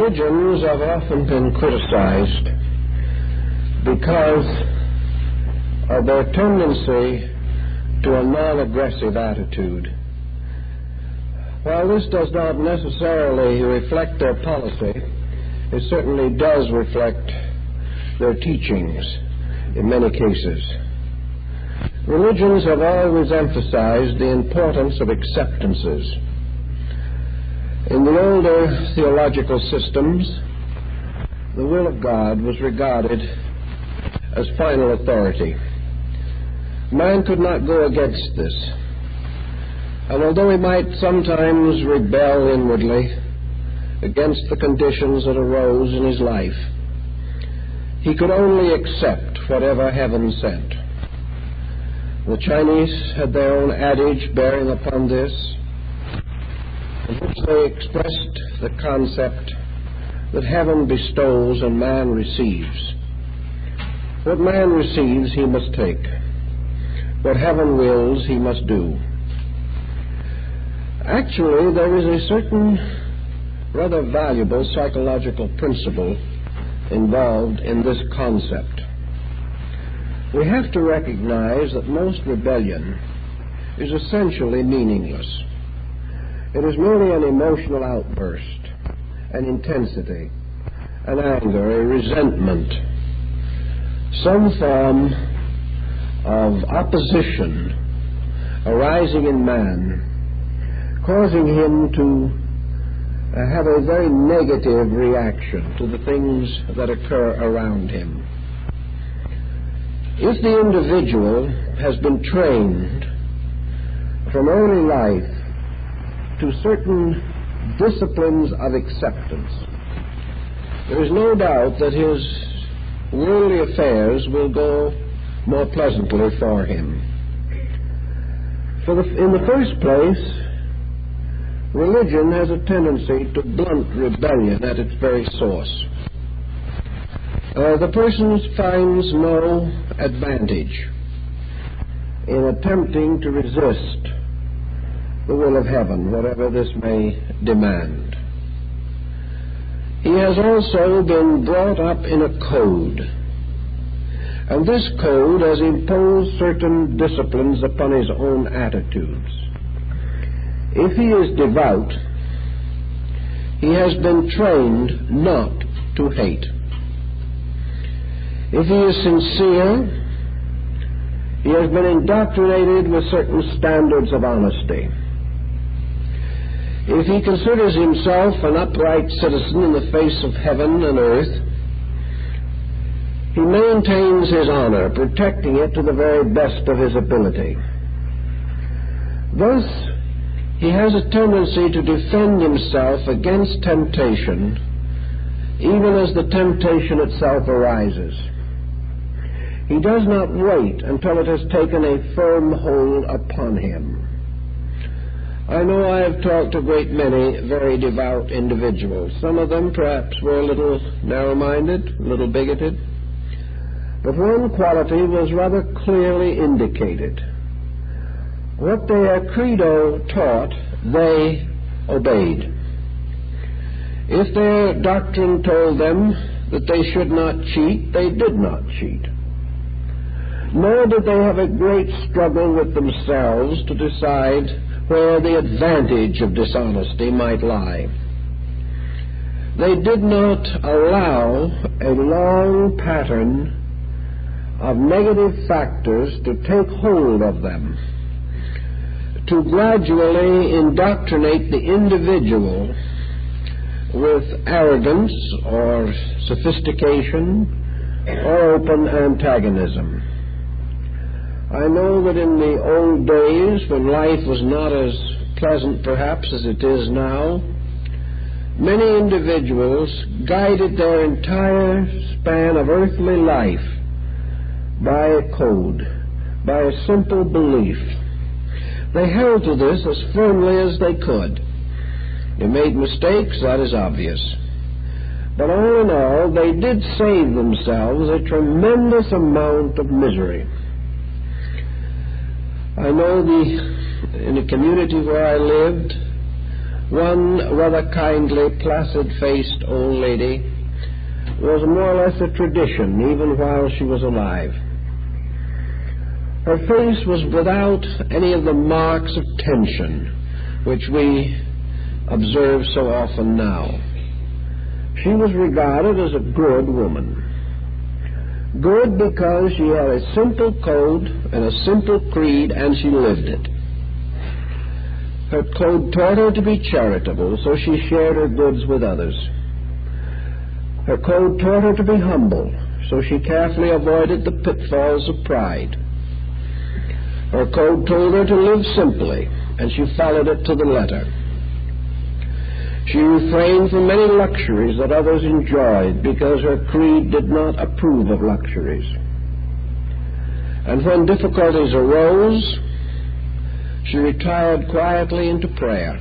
Religions have often been criticized because of their tendency to a non-aggressive attitude. While this does not necessarily reflect their policy, it certainly does reflect their teachings in many cases. Religions have always emphasized the importance of acceptances. In the older theological systems, the will of God was regarded as final authority. Man could not go against this, and although he might sometimes rebel inwardly against the conditions that arose in his life, he could only accept whatever heaven sent. The Chinese had their own adage bearing upon this, in which they expressed the concept that heaven bestows and man receives. What man receives, he must take. What heaven wills, he must do. Actually, there is a certain rather valuable psychological principle involved in this concept. We have to recognize that most rebellion is essentially meaningless. It is merely an emotional outburst, an intensity, an anger, a resentment, some form of opposition arising in man, causing him to have a very negative reaction to the things that occur around him. If the individual has been trained from early life to certain disciplines of acceptance, there is no doubt that his worldly affairs will go more pleasantly for him. In the first place, religion has a tendency to blunt rebellion at its very source. The person finds no advantage in attempting to resist the will of heaven, whatever this may demand. He has also been brought up in a code, and this code has imposed certain disciplines upon his own attitudes. If he is devout, he has been trained not to hate. If he is sincere, he has been indoctrinated with certain standards of honesty. If he considers himself an upright citizen in the face of heaven and earth, he maintains his honor, protecting it to the very best of his ability. Thus, he has a tendency to defend himself against temptation, even as the temptation itself arises. He does not wait until it has taken a firm hold upon him. I know I have talked to a great many very devout individuals. Some of them perhaps were a little narrow-minded, a little bigoted, but one quality was rather clearly indicated. What their credo taught, they obeyed. If their doctrine told them that they should not cheat, they did not cheat. Nor did they have a great struggle with themselves to decide where the advantage of dishonesty might lie. They did not allow a long pattern of negative factors to take hold of them, to gradually indoctrinate the individual with arrogance or sophistication or open antagonism. I know that in the old days, when life was not as pleasant perhaps as it is now, many individuals guided their entire span of earthly life by a code, by a simple belief. They held to this as firmly as they could. They made mistakes, that is obvious. But all in all, they did save themselves a tremendous amount of misery. I know in the community where I lived, one rather kindly, placid-faced old lady, was more or less a tradition even while she was alive. Her face was without any of the marks of tension which we observe so often now. She was regarded as a good woman. Good because she had a simple code and a simple creed, and she lived it. Her code taught her to be charitable, so she shared her goods with others. Her code taught her to be humble, so she carefully avoided the pitfalls of pride. Her code told her to live simply, and she followed it to the letter. She refrained from many luxuries that others enjoyed because her creed did not approve of luxuries. And when difficulties arose, she retired quietly into prayer,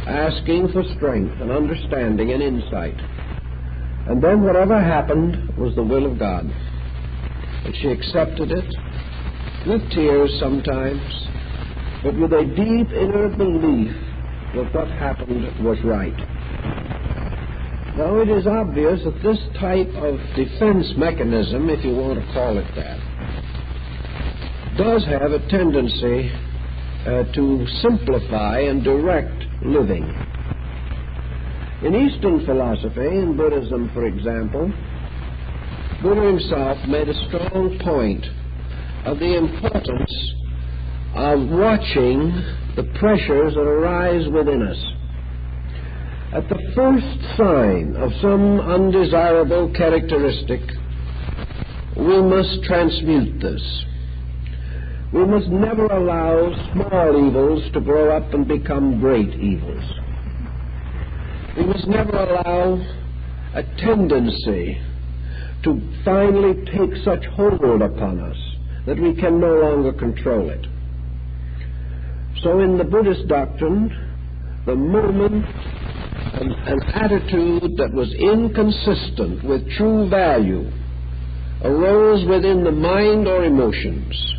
asking for strength and understanding and insight. And then whatever happened was the will of God. And she accepted it, with tears sometimes, but with a deep inner belief that what happened was right. Now, it is obvious that this type of defense mechanism, if you want to call it that, does have a tendency to simplify and direct living. In Eastern philosophy, in Buddhism, for example, Buddha himself made a strong point of the importance of watching the pressures that arise within us. At the first sign of some undesirable characteristic, we must transmute this. We must never allow small evils to grow up and become great evils. We must never allow a tendency to finally take such hold upon us that we can no longer control it. So in the Buddhist doctrine, the moment an attitude that was inconsistent with true value arose within the mind or emotions,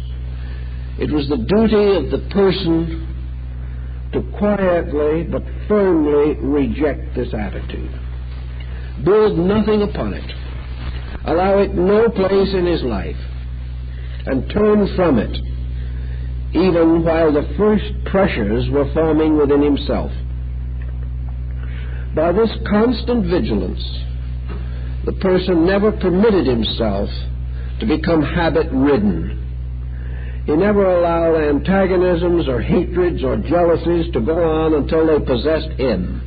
it was the duty of the person to quietly but firmly reject this attitude. Build nothing upon it. Allow it no place in his life, and turn from it, even while the first pressures were forming within himself. By this constant vigilance, the person never permitted himself to become habit-ridden. He never allowed antagonisms or hatreds or jealousies to go on until they possessed him.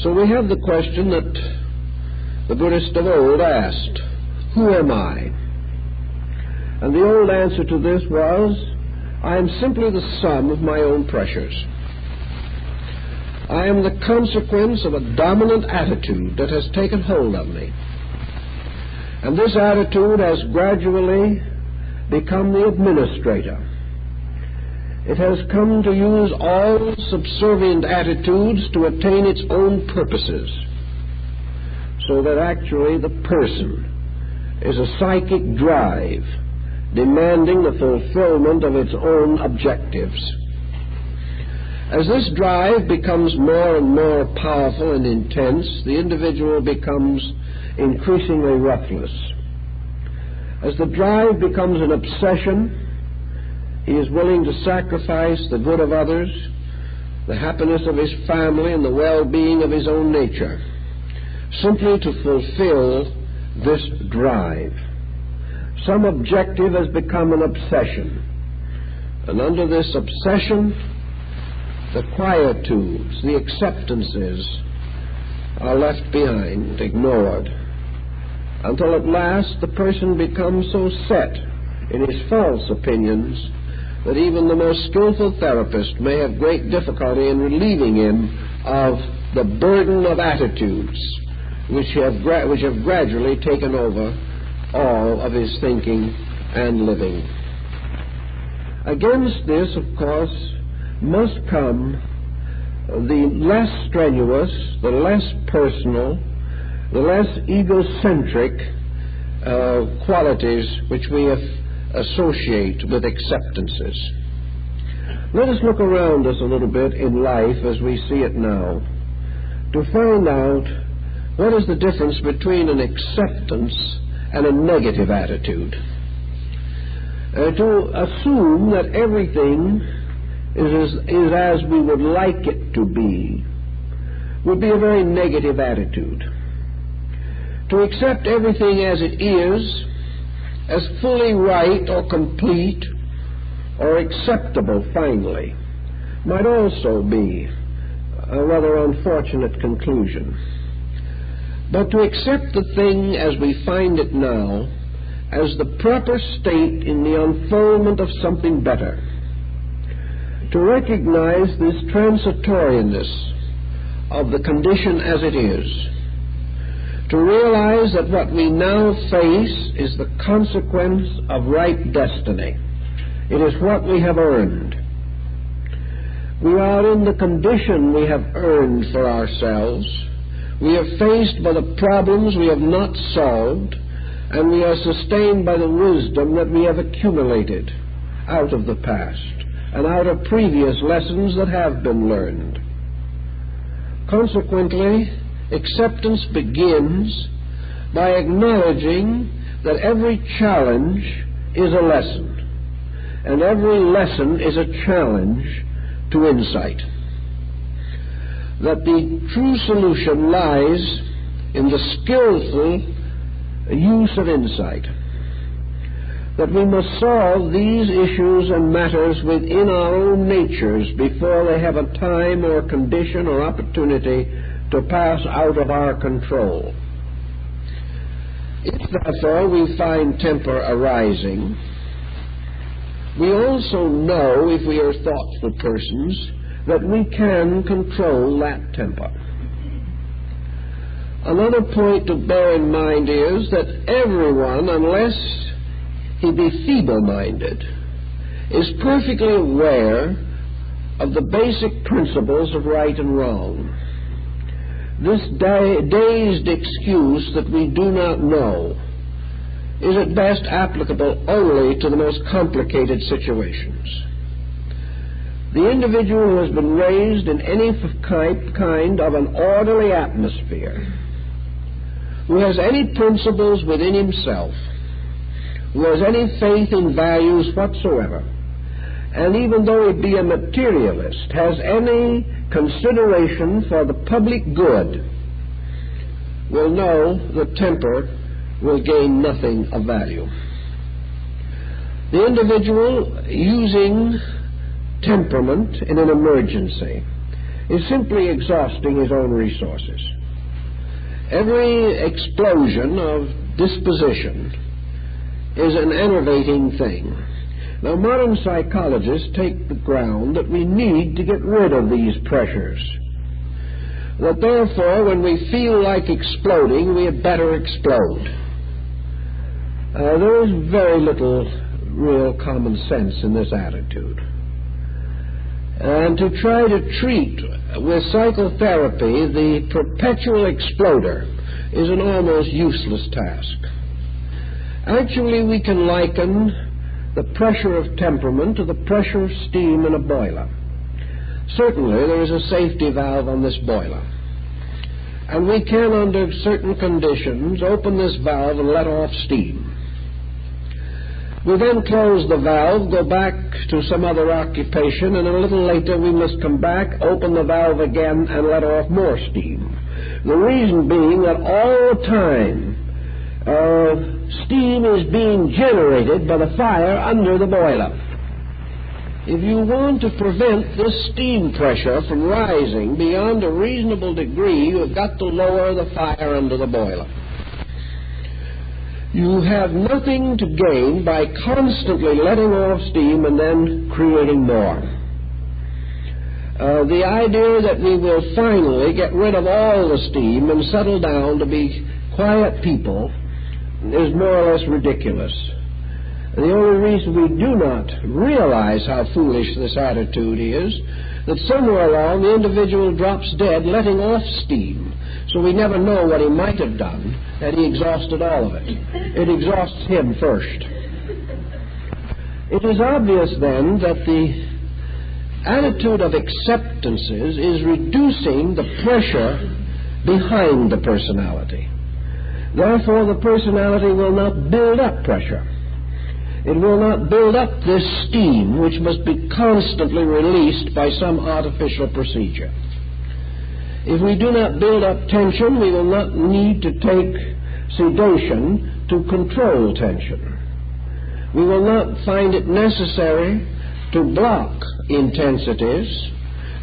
So we have the question that the Buddhists of old asked, who am I? And the old answer to this was, I am simply the sum of my own pressures. I am the consequence of a dominant attitude that has taken hold of me. And this attitude has gradually become the administrator. It has come to use all subservient attitudes to attain its own purposes, so that actually the person is a psychic drive demanding the fulfillment of its own objectives. As this drive becomes more and more powerful and intense, the individual becomes increasingly ruthless. As the drive becomes an obsession, he is willing to sacrifice the good of others, the happiness of his family, and the well-being of his own nature, simply to fulfill this drive. Some objective has become an obsession, and under this obsession, the quietudes, the acceptances are left behind, ignored, until at last the person becomes so set in his false opinions that even the most skillful therapist may have great difficulty in relieving him of the burden of attitudes which have gradually taken over all of his thinking and living. Against this, of course, must come the less strenuous, the less personal, the less egocentric qualities which we associate with acceptances. Let us look around us a little bit in life as we see it now to find out what is the difference between an acceptance and a negative attitude. To assume that everything is as we would like it to be would be a very negative attitude. To accept everything as it is, as fully right or complete or acceptable finally, might also be a rather unfortunate conclusion. But to accept the thing as we find it now as the proper state in the unfoldment of something better, to recognize this transitoriness of the condition as it is, to realize that what we now face is the consequence of right destiny. It is what we have earned. We are in the condition we have earned for ourselves. We are faced by the problems we have not solved, and we are sustained by the wisdom that we have accumulated out of the past and out of previous lessons that have been learned. Consequently, acceptance begins by acknowledging that every challenge is a lesson, and every lesson is a challenge to insight. That the true solution lies in the skillful use of insight. That we must solve these issues and matters within our own natures before they have a time or condition or opportunity to pass out of our control. If, therefore, we find temper arising, we also know, if we are thoughtful persons, that we can control that temper. Another point to bear in mind is that everyone, unless he be feeble-minded, is perfectly aware of the basic principles of right and wrong. This dazed excuse that we do not know is at best applicable only to the most complicated situations. The individual who has been raised in any kind of an orderly atmosphere, who has any principles within himself, who has any faith in values whatsoever, and even though he be a materialist, has any consideration for the public good, will know that temper will gain nothing of value. The individual using temperament in an emergency is simply exhausting his own resources. Every explosion of disposition is an enervating thing. Now, modern psychologists take the ground that we need to get rid of these pressures. That therefore, when we feel like exploding, we had better explode. There is very little real common sense in this attitude. And to try to treat with psychotherapy the perpetual exploder is an almost useless task. Actually, we can liken the pressure of temperament to the pressure of steam in a boiler. Certainly, there is a safety valve on this boiler. And we can, under certain conditions, open this valve and let off steam. We then close the valve, go back to some other occupation, and a little later we must come back, open the valve again, and let off more steam. The reason being that all the time steam is being generated by the fire under the boiler. If you want to prevent this steam pressure from rising beyond a reasonable degree, you have got to lower the fire under the boiler. You have nothing to gain by constantly letting off steam and then creating more. The idea that we will finally get rid of all the steam and settle down to be quiet people is more or less ridiculous. The only reason we do not realize how foolish this attitude is that somewhere along the individual drops dead letting off steam, so we never know what he might have done had he exhausted all of it. It exhausts him first. It is obvious then that the attitude of acceptances is reducing the pressure behind the personality. Therefore, the personality will not build up pressure. It will not build up this steam which must be constantly released by some artificial procedure. If we do not build up tension, we will not need to take sedation to control tension. We will not find it necessary to block intensities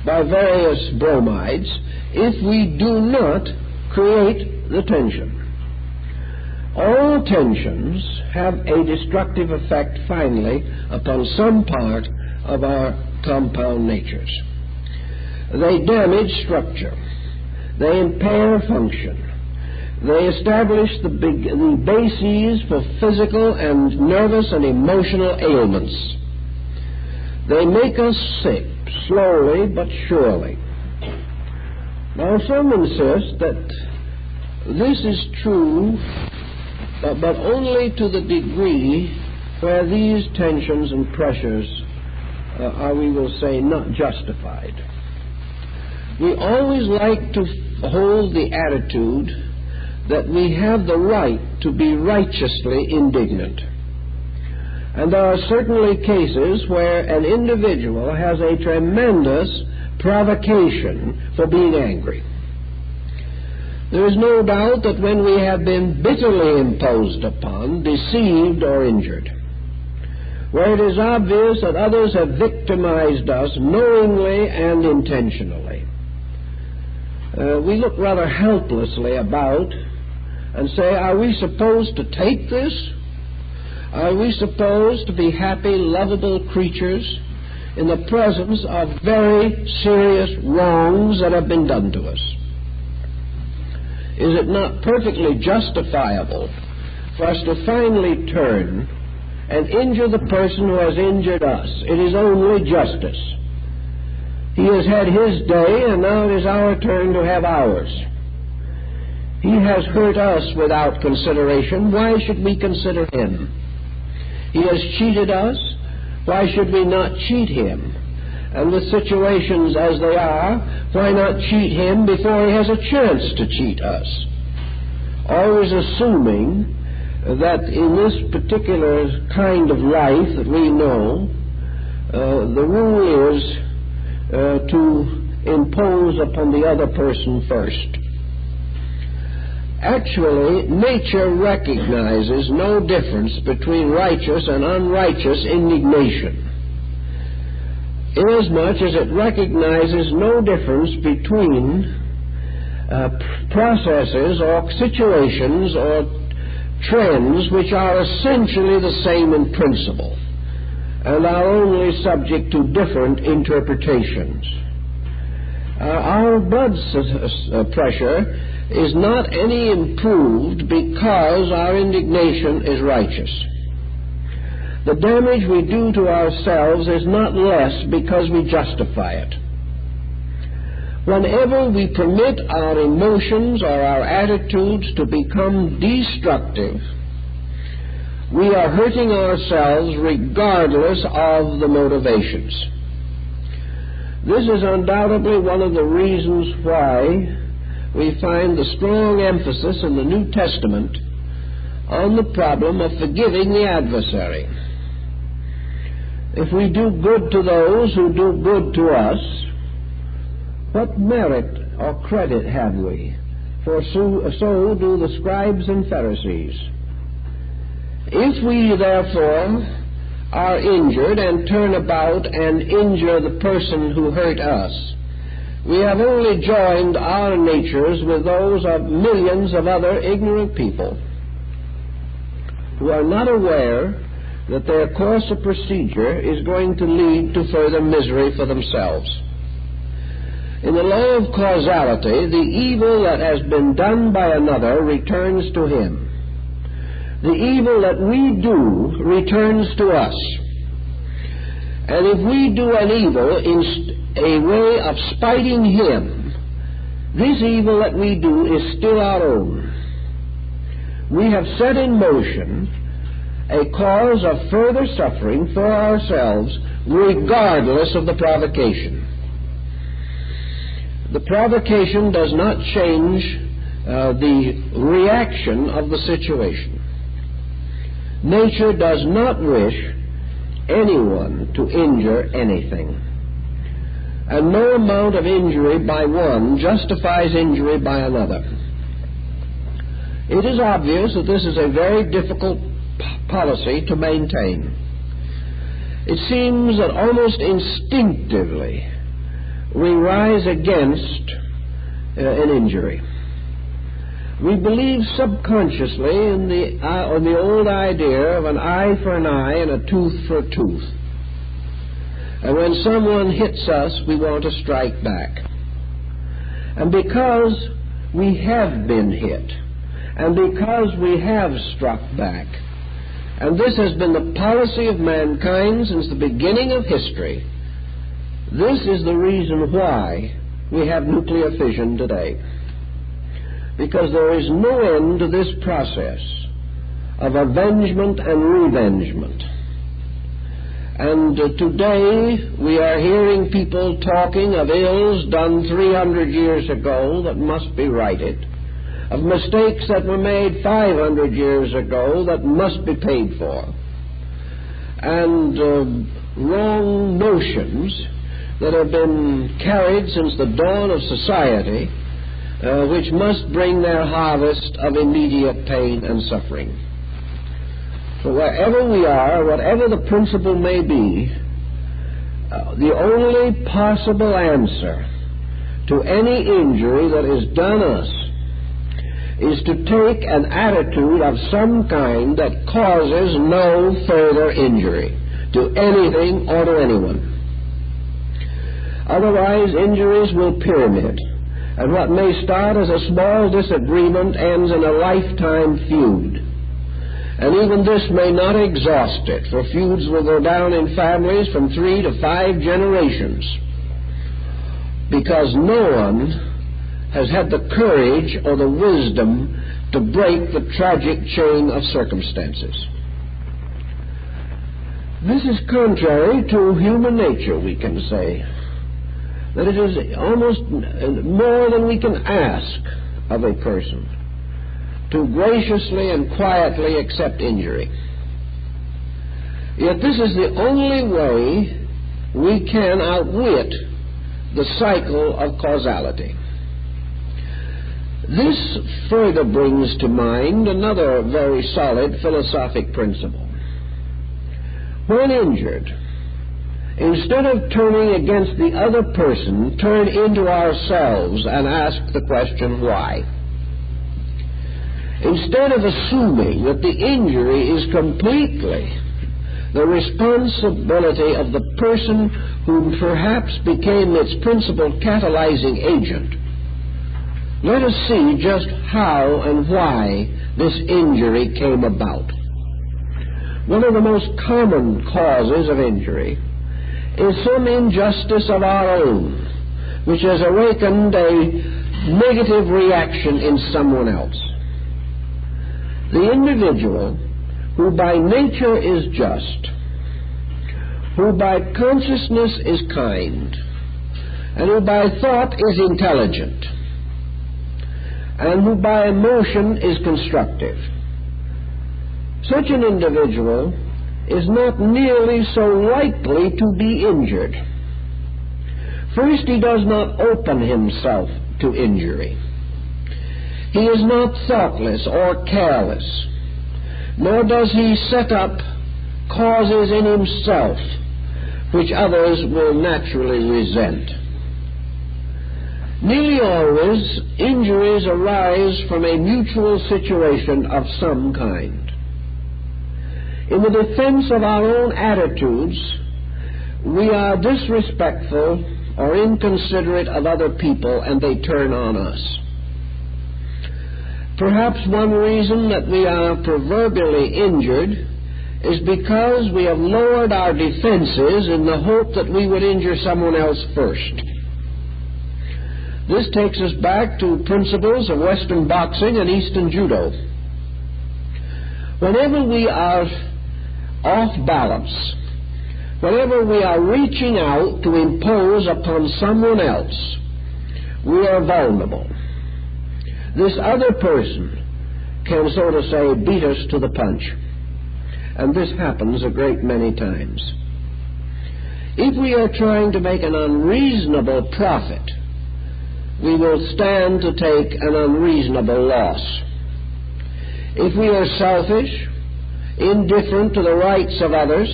by various bromides if we do not create the tension. All tensions have a destructive effect finally upon some part of our compound natures. They damage structure. They impair function. They establish the bases for physical and nervous and emotional ailments. They make us sick, slowly but surely. Now, some insist that this is true, but only to the degree where these tensions and pressures are, we will say, not justified. We always like to hold the attitude that we have the right to be righteously indignant. And there are certainly cases where an individual has a tremendous provocation for being angry. There is no doubt that when we have been bitterly imposed upon, deceived, or injured, where it is obvious that others have victimized us knowingly and intentionally, we look rather helplessly about and say, are we supposed to take this? Are we supposed to be happy, lovable creatures in the presence of very serious wrongs that have been done to us? Is it not perfectly justifiable for us to finally turn and injure the person who has injured us? It is only justice. He has had his day, and now it is our turn to have ours. He has hurt us without consideration. Why should we consider him? He has cheated us. Why should we not cheat him? And with situations as they are, why not cheat him before he has a chance to cheat us? Always assuming that in this particular kind of life that we know, the rule is to impose upon the other person first. Actually, nature recognizes no difference between righteous and unrighteous indignation, inasmuch as it recognizes no difference between processes or situations or trends which are essentially the same in principle and are only subject to different interpretations. Our blood pressure is not any improved because our indignation is righteous. The damage we do to ourselves is not less because we justify it. Whenever we permit our emotions or our attitudes to become destructive, we are hurting ourselves regardless of the motivations. This is undoubtedly one of the reasons why we find the strong emphasis in the New Testament on the problem of forgiving the adversary. If we do good to those who do good to us, what merit or credit have we? For so do the scribes and Pharisees. If we, therefore, are injured and turn about and injure the person who hurt us, we have only joined our natures with those of millions of other ignorant people who are not aware that their course of procedure is going to lead to further misery for themselves. In the law of causality, the evil that has been done by another returns to him. The evil that we do returns to us. And if we do an evil in a way of spiting him, this evil that we do is still our own. We have set in motion a cause of further suffering for ourselves, regardless of the provocation. The provocation does not change the reaction of the situation. Nature does not wish anyone to injure anything. And no amount of injury by one justifies injury by another. It is obvious that this is a very difficult policy to maintain. It seems that almost instinctively we rise against an injury. We believe subconsciously in the old idea of an eye for an eye and a tooth for a tooth. And when someone hits us, we want to strike back. And because we have been hit, and because we have struck back, and this has been the policy of mankind since the beginning of history, this is the reason why we have nuclear fission today. Because there is no end to this process of avengement and revengement. And today we are hearing people talking of ills done 300 years ago that must be righted, of mistakes that were made 500 years ago that must be paid for, and wrong notions that have been carried since the dawn of society, which must bring their harvest of immediate pain and suffering. So wherever we are, whatever the principle may be, the only possible answer to any injury that is done us is to take an attitude of some kind that causes no further injury to anything or to anyone. Otherwise, injuries will pyramid, and what may start as a small disagreement ends in a lifetime feud. And even this may not exhaust it, for feuds will go down in families from 3 to 5 generations, because no one has had the courage or the wisdom to break the tragic chain of circumstances. This is contrary to human nature, we can say, that it is almost more than we can ask of a person to graciously and quietly accept injury. Yet this is the only way we can outwit the cycle of causality. This further brings to mind another very solid philosophic principle. When injured, instead of turning against the other person, turn into ourselves and ask the question, why? Instead of assuming that the injury is completely the responsibility of the person who perhaps became its principal catalyzing agent, let us see just how and why this injury came about. One of the most common causes of injury is some injustice of our own, which has awakened a negative reaction in someone else. The individual who by nature is just, who by consciousness is kind, and who by thought is intelligent, and who by emotion is constructive, such an individual is not nearly so likely to be injured. First, he does not open himself to injury. He is not thoughtless or careless, nor does he set up causes in himself which others will naturally resent. Nearly always, injuries arise from a mutual situation of some kind. In the defense of our own attitudes, we are disrespectful or inconsiderate of other people, and they turn on us. Perhaps one reason that we are proverbially injured is because we have lowered our defenses in the hope that we would injure someone else first. This takes us back to principles of Western boxing and Eastern judo. Whenever we are off balance, whenever we are reaching out to impose upon someone else, we are vulnerable. This other person can, so to say, beat us to the punch. And this happens a great many times. If we are trying to make an unreasonable profit, we will stand to take an unreasonable loss. If we are selfish, indifferent to the rights of others,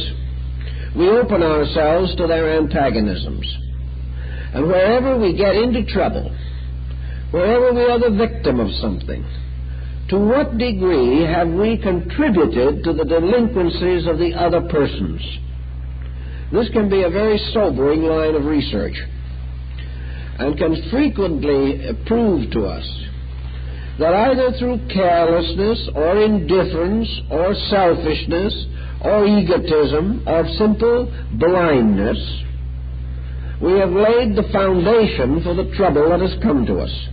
we open ourselves to their antagonisms. And wherever we get into trouble, wherever we are the victim of something, to what degree have we contributed to the delinquencies of the other persons? This can be a very sobering line of research, and can frequently prove to us that either through carelessness or indifference or selfishness or egotism or simple blindness, we have laid the foundation for the trouble that has come to us.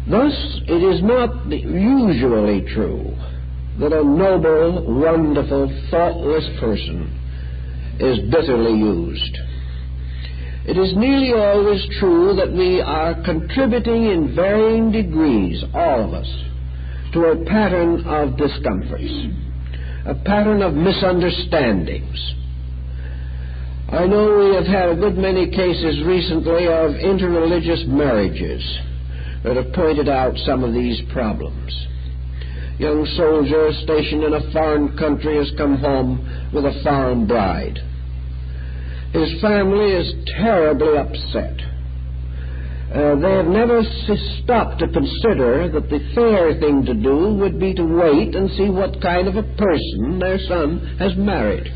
Thus, it is not usually true that a noble, wonderful, thoughtless person is bitterly used. It is nearly always true that we are contributing in varying degrees, all of us, to a pattern of discomforts, a pattern of misunderstandings. I know we have had a good many cases recently of interreligious marriages that have pointed out some of these problems. Young soldier stationed in a foreign country has come home with a foreign bride. His family is terribly upset. They have never stopped to consider that the fair thing to do would be to wait and see what kind of a person their son has married.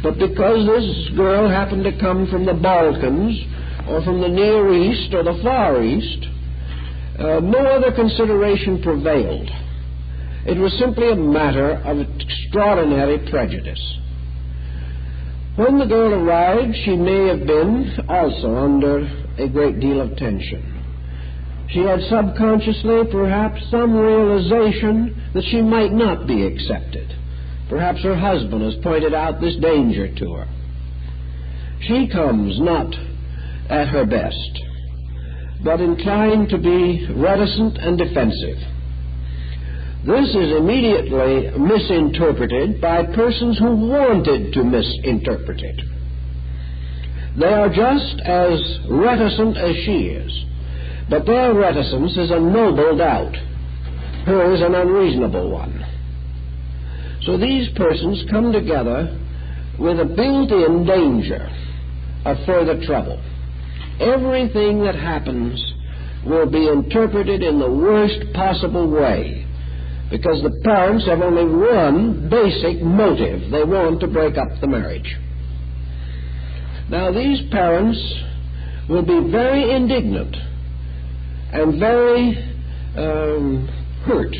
But because this girl happened to come from the Balkans or from the Near East or the Far East, no other consideration prevailed. It was simply a matter of extraordinary prejudice. When the girl arrived, she may have been also under a great deal of tension. She had subconsciously perhaps some realization that she might not be accepted. Perhaps her husband has pointed out this danger to her. She comes not at her best, but inclined to be reticent and defensive. This is immediately misinterpreted by persons who wanted to misinterpret it. They are just as reticent as she is, but their reticence is a noble doubt. Hers an unreasonable one. So these persons come together with a built-in danger of further trouble. Everything that happens will be interpreted in the worst possible way, because the parents have only one basic motive. They want to break up the marriage. Now, these parents will be very indignant and very hurt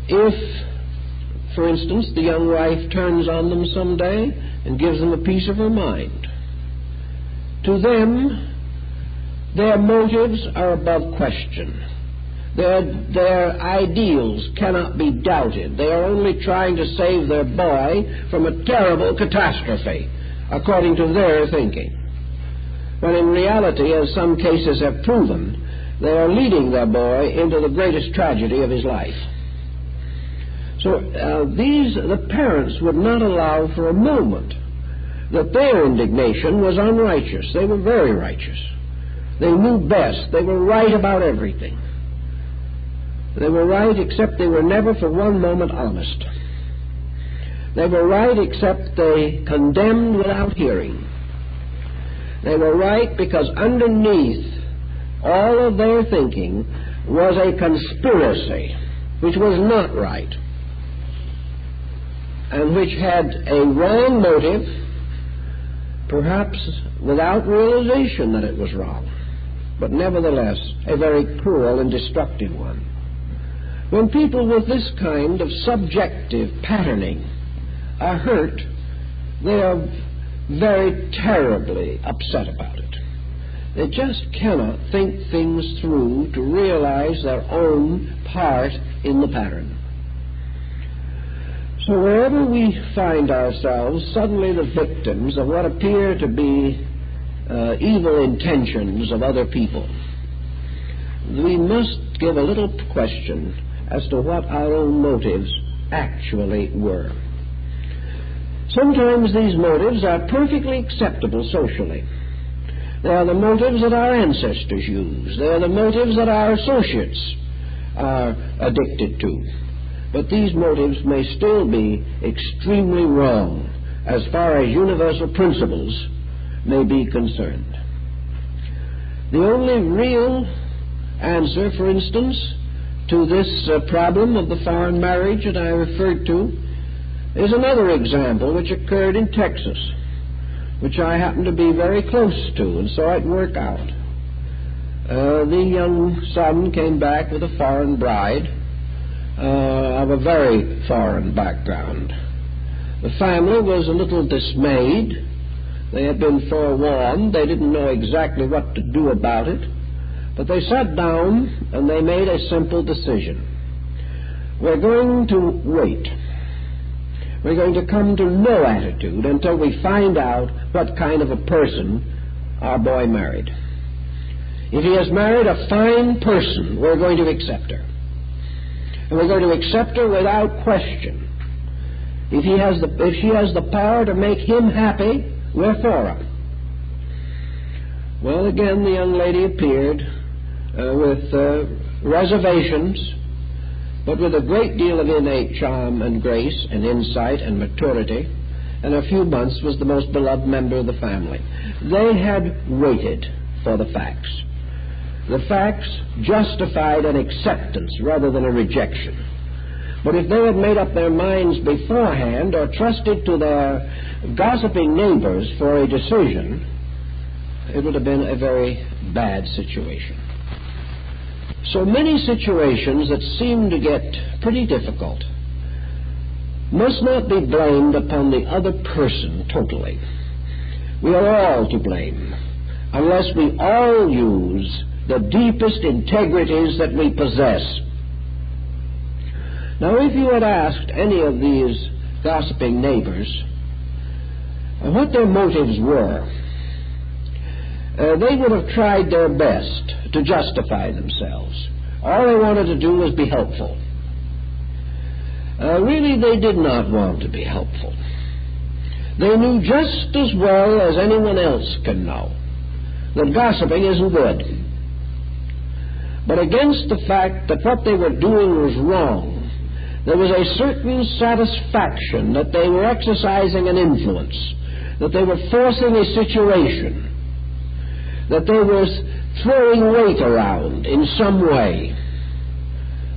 if, for instance, the young wife turns on them someday and gives them a piece of her mind. To them, their motives are above question. Their ideals cannot be doubted. They are only trying to save their boy from a terrible catastrophe, according to their thinking. When in reality, as some cases have proven, they are leading their boy into the greatest tragedy of his life. So the parents would not allow for a moment that their indignation was unrighteous. They were very righteous. They knew best. They were right about everything. They were right, except they were never for one moment honest. They were right, except they condemned without hearing. They were right because underneath all of their thinking was a conspiracy which was not right, and which had a wrong motive, perhaps without realization that it was wrong, but nevertheless a very cruel and destructive one. When people with this kind of subjective patterning are hurt, they are very terribly upset about it. They just cannot think things through to realize their own part in the pattern. So wherever we find ourselves suddenly the victims of what appear to be evil intentions of other people, we must give a little question as to what our own motives actually were. Sometimes these motives are perfectly acceptable socially. They are the motives that our ancestors used. They are the motives that our associates are addicted to. But these motives may still be extremely wrong as far as universal principles may be concerned. The only real answer, for instance, to this problem of the foreign marriage that I referred to is another example which occurred in Texas, which I happened to be very close to and saw it work out. The young son came back with a foreign bride of a very foreign background. The family was a little dismayed. They had been forewarned. They didn't know exactly what to do about it. But they sat down and they made a simple decision. We're going to wait. We're going to come to no attitude until we find out what kind of a person our boy married. If he has married a fine person, we're going to accept her. And we're going to accept her without question. If she has the power to make him happy, we're for her. Well, again, the young lady appeared with reservations, but with a great deal of innate charm and grace and insight and maturity, and in a few months was the most beloved member of the family. They had waited for the facts. The facts justified an acceptance rather than a rejection. But if they had made up their minds beforehand or trusted to their gossiping neighbors for a decision, it would have been a very bad situation. So many situations that seem to get pretty difficult must not be blamed upon the other person totally. We are all to blame unless we all use the deepest integrities that we possess. Now, if you had asked any of these gossiping neighbors what their motives were, they would have tried their best to justify themselves. All they wanted to do was be helpful. Really, they did not want to be helpful. They knew just as well as anyone else can know that gossiping isn't good. But against the fact that what they were doing was wrong, there was a certain satisfaction that they were exercising an influence, that they were forcing a situation, that they were throwing weight around in some way,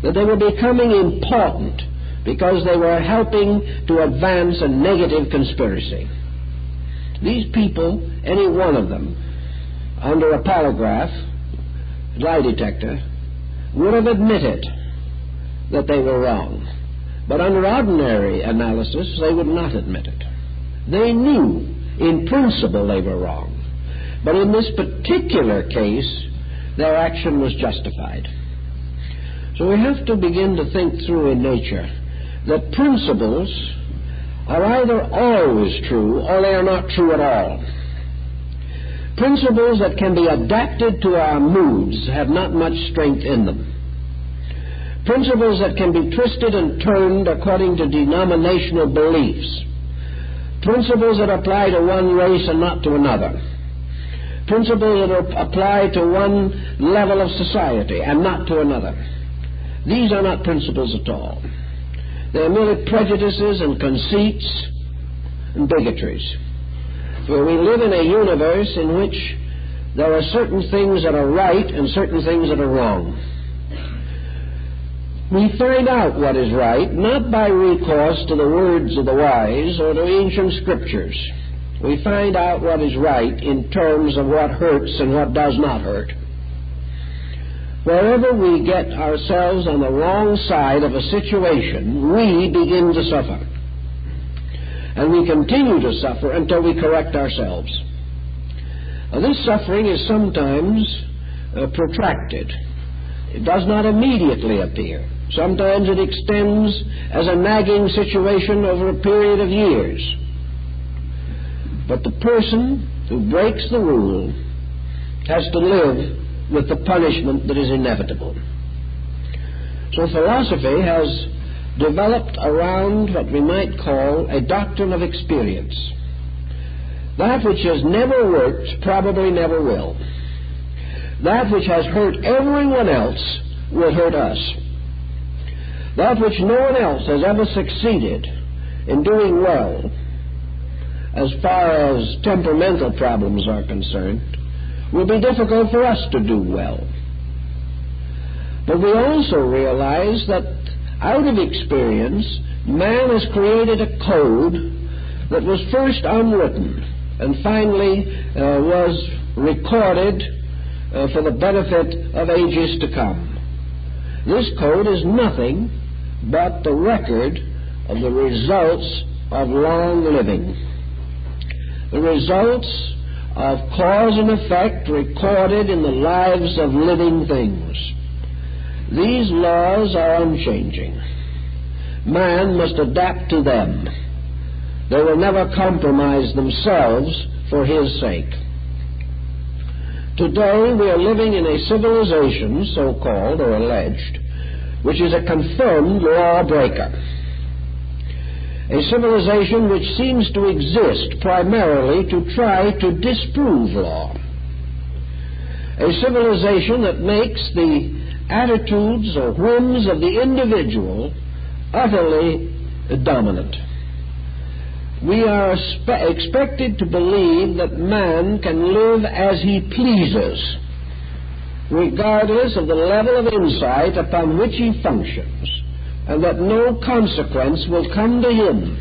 that they were becoming important because they were helping to advance a negative conspiracy. These people, any one of them, under a polygraph, lie detector, would have admitted that they were wrong. But under ordinary analysis, they would not admit it. They knew in principle they were wrong. But in this particular case, their action was justified. So we have to begin to think through in nature that principles are either always true or they are not true at all. Principles that can be adapted to our moods have not much strength in them. Principles that can be twisted and turned according to denominational beliefs. Principles that apply to one race and not to another. Principles that apply to one level of society and not to another. These are not principles at all. They are merely prejudices and conceits and bigotries. For we live in a universe in which there are certain things that are right and certain things that are wrong. We find out what is right not by recourse to the words of the wise or to ancient scriptures. We find out what is right in terms of what hurts and what does not hurt. Wherever we get ourselves on the wrong side of a situation, we begin to suffer. And we continue to suffer until we correct ourselves. Now, this suffering is sometimes protracted. It does not immediately appear. Sometimes it extends as a nagging situation over a period of years. But the person who breaks the rule has to live with the punishment that is inevitable. So philosophy has developed around what we might call a doctrine of experience. That which has never worked probably never will. That which has hurt everyone else will hurt us. That which no one else has ever succeeded in doing well, as far as temperamental problems are concerned, will be difficult for us to do well. But we also realize that out of experience, man has created a code that was first unwritten and finally was recorded for the benefit of ages to come. This code is nothing but the record of the results of long living, the results of cause and effect recorded in the lives of living things. These laws are unchanging. Man must adapt to them. They will never compromise themselves for his sake. Today we are living in a civilization, so-called or alleged, which is a confirmed lawbreaker. A civilization which seems to exist primarily to try to disprove law. A civilization that makes the attitudes or whims of the individual utterly dominant. We are expected to believe that man can live as he pleases, regardless of the level of insight upon which he functions, and that no consequence will come to him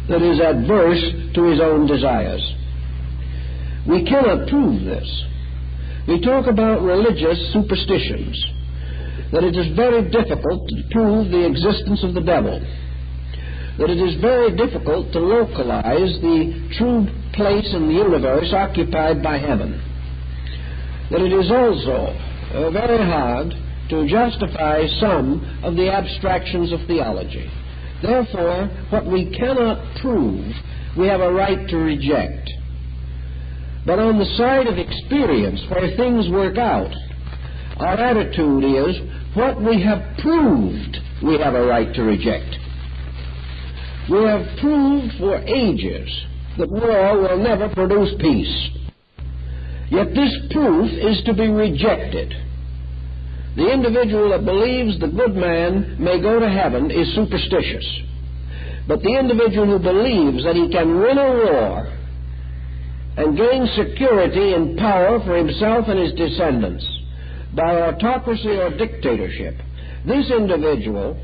that is adverse to his own desires. We cannot prove this. We talk about religious superstitions, that it is very difficult to prove the existence of the devil, that it is very difficult to localize the true place in the universe occupied by heaven, that it is also very hard to justify some of the abstractions of theology. Therefore, what we cannot prove, we have a right to reject. But on the side of experience, where things work out, our attitude is, what we have proved, we have a right to reject. We have proved for ages that war will never produce peace. Yet this proof is to be rejected. The individual that believes the good man may go to heaven is superstitious. But the individual who believes that he can win a war and gain security and power for himself and his descendants by autocracy or dictatorship, this individual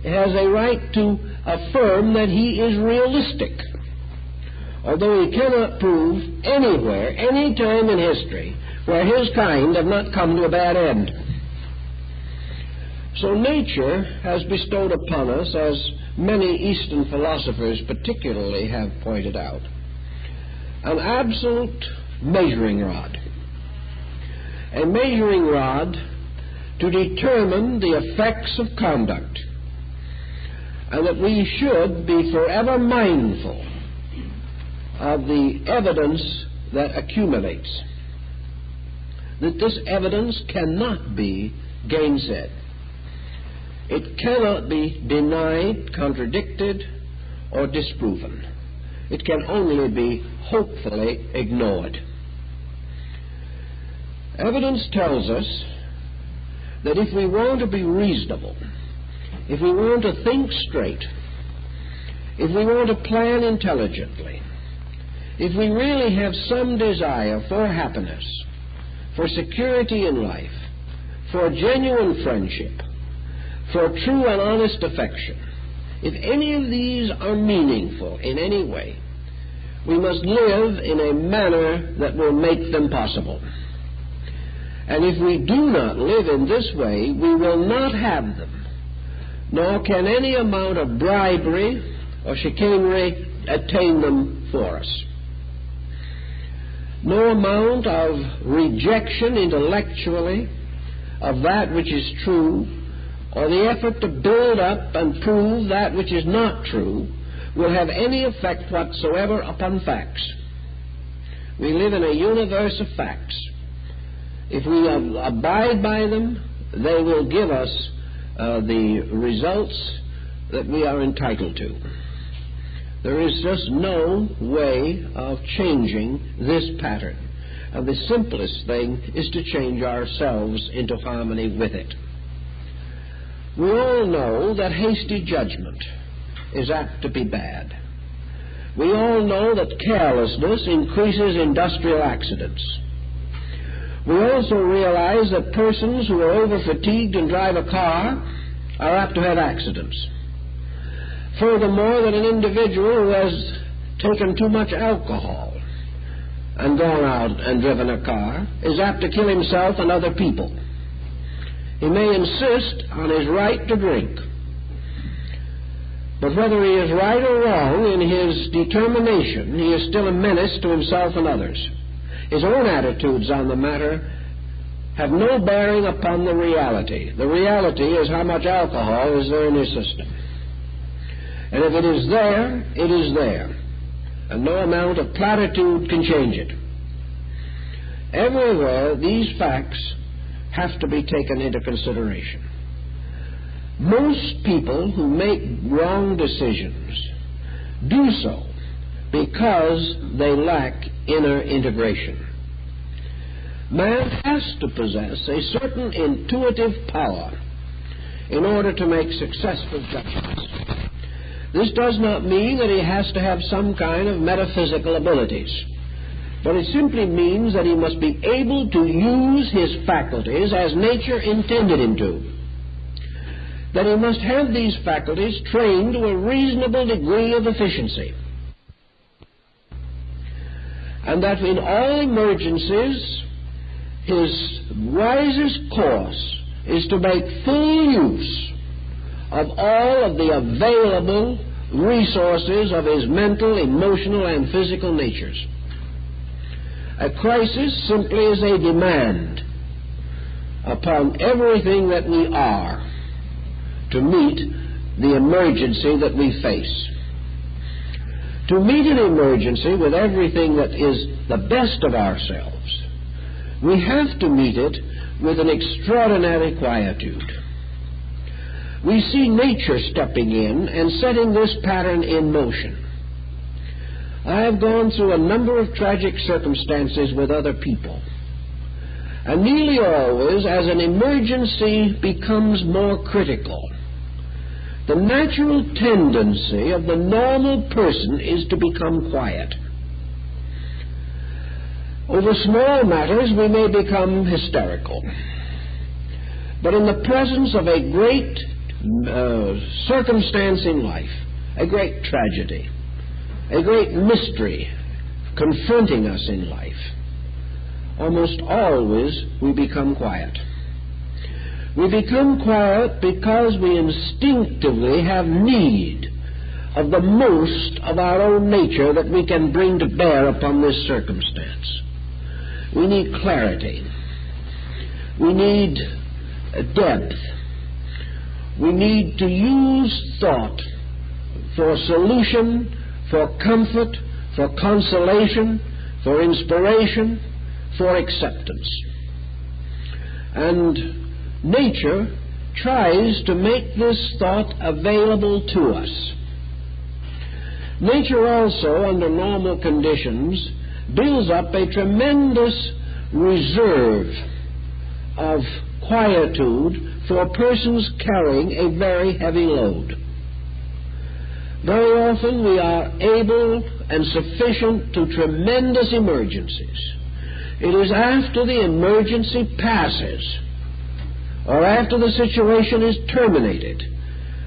has a right to affirm that he is realistic, although he cannot prove anywhere, any time in history, where his kind have not come to a bad end. So nature has bestowed upon us, as many Eastern philosophers particularly have pointed out, an absolute measuring rod. A measuring rod to determine the effects of conduct, and that we should be forever mindful of the evidence that accumulates, that this evidence cannot be gainsaid. It cannot be denied, contradicted, or disproven. It can only be hopefully ignored. Evidence tells us that if we want to be reasonable, if we want to think straight, if we want to plan intelligently, if we really have some desire for happiness, for security in life, for genuine friendship, for true and honest affection, if any of these are meaningful in any way, we must live in a manner that will make them possible. And if we do not live in this way, we will not have them, nor can any amount of bribery or chicanery attain them for us. No amount of rejection intellectually of that which is true or the effort to build up and prove that which is not true will have any effect whatsoever upon facts. We live in a universe of facts. If we abide by them, they will give us the results that we are entitled to. There is just no way of changing this pattern. And the simplest thing is to change ourselves into harmony with it. We all know that hasty judgment is apt to be bad. We all know that carelessness increases industrial accidents. We also realize that persons who are over-fatigued and drive a car are apt to have accidents. Furthermore, that an individual who has taken too much alcohol and gone out and driven a car is apt to kill himself and other people. He may insist on his right to drink, but whether he is right or wrong in his determination, he is still a menace to himself and others. His own attitudes on the matter have no bearing upon the reality. The reality is how much alcohol is there in his system. And if it is there, it is there. And no amount of platitude can change it. Everywhere, these facts have to be taken into consideration. Most people who make wrong decisions do so because they lack inner integration. Man has to possess a certain intuitive power in order to make successful judgments. This does not mean that he has to have some kind of metaphysical abilities, but it simply means that he must be able to use his faculties as nature intended him to. That he must have these faculties trained to a reasonable degree of efficiency. And that in all emergencies, his wisest course is to make full use of all of the available resources of his mental, emotional, and physical natures. A crisis simply is a demand upon everything that we are to meet the emergency that we face. To meet an emergency with everything that is the best of ourselves, we have to meet it with an extraordinary quietude. We see nature stepping in and setting this pattern in motion. I have gone through a number of tragic circumstances with other people, and nearly always, as an emergency becomes more critical, the natural tendency of the normal person is to become quiet. Over small matters, we may become hysterical. But in the presence of a great circumstance in life, a great tragedy, a great mystery confronting us in life, almost always we become quiet. We become quiet because we instinctively have need of the most of our own nature that we can bring to bear upon this circumstance. We need clarity. We need depth. We need to use thought for solution, for comfort, for consolation, for inspiration, for acceptance. And nature tries to make this thought available to us. Nature also, under normal conditions, builds up a tremendous reserve of quietude for persons carrying a very heavy load. Very often we are able and sufficient to tremendous emergencies. It is after the emergency passes, or after the situation is terminated,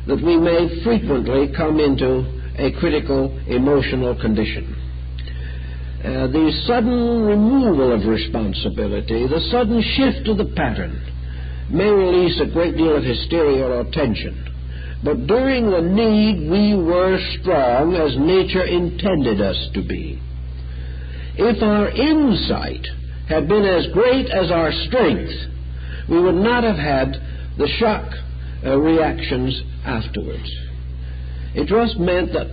that we may frequently come into a critical emotional condition. The sudden removal of responsibility, the sudden shift of the pattern, may release a great deal of hysteria or tension. But during the need, we were strong as nature intended us to be. If our insight had been as great as our strength, we would not have had the shock reactions afterwards. It just meant that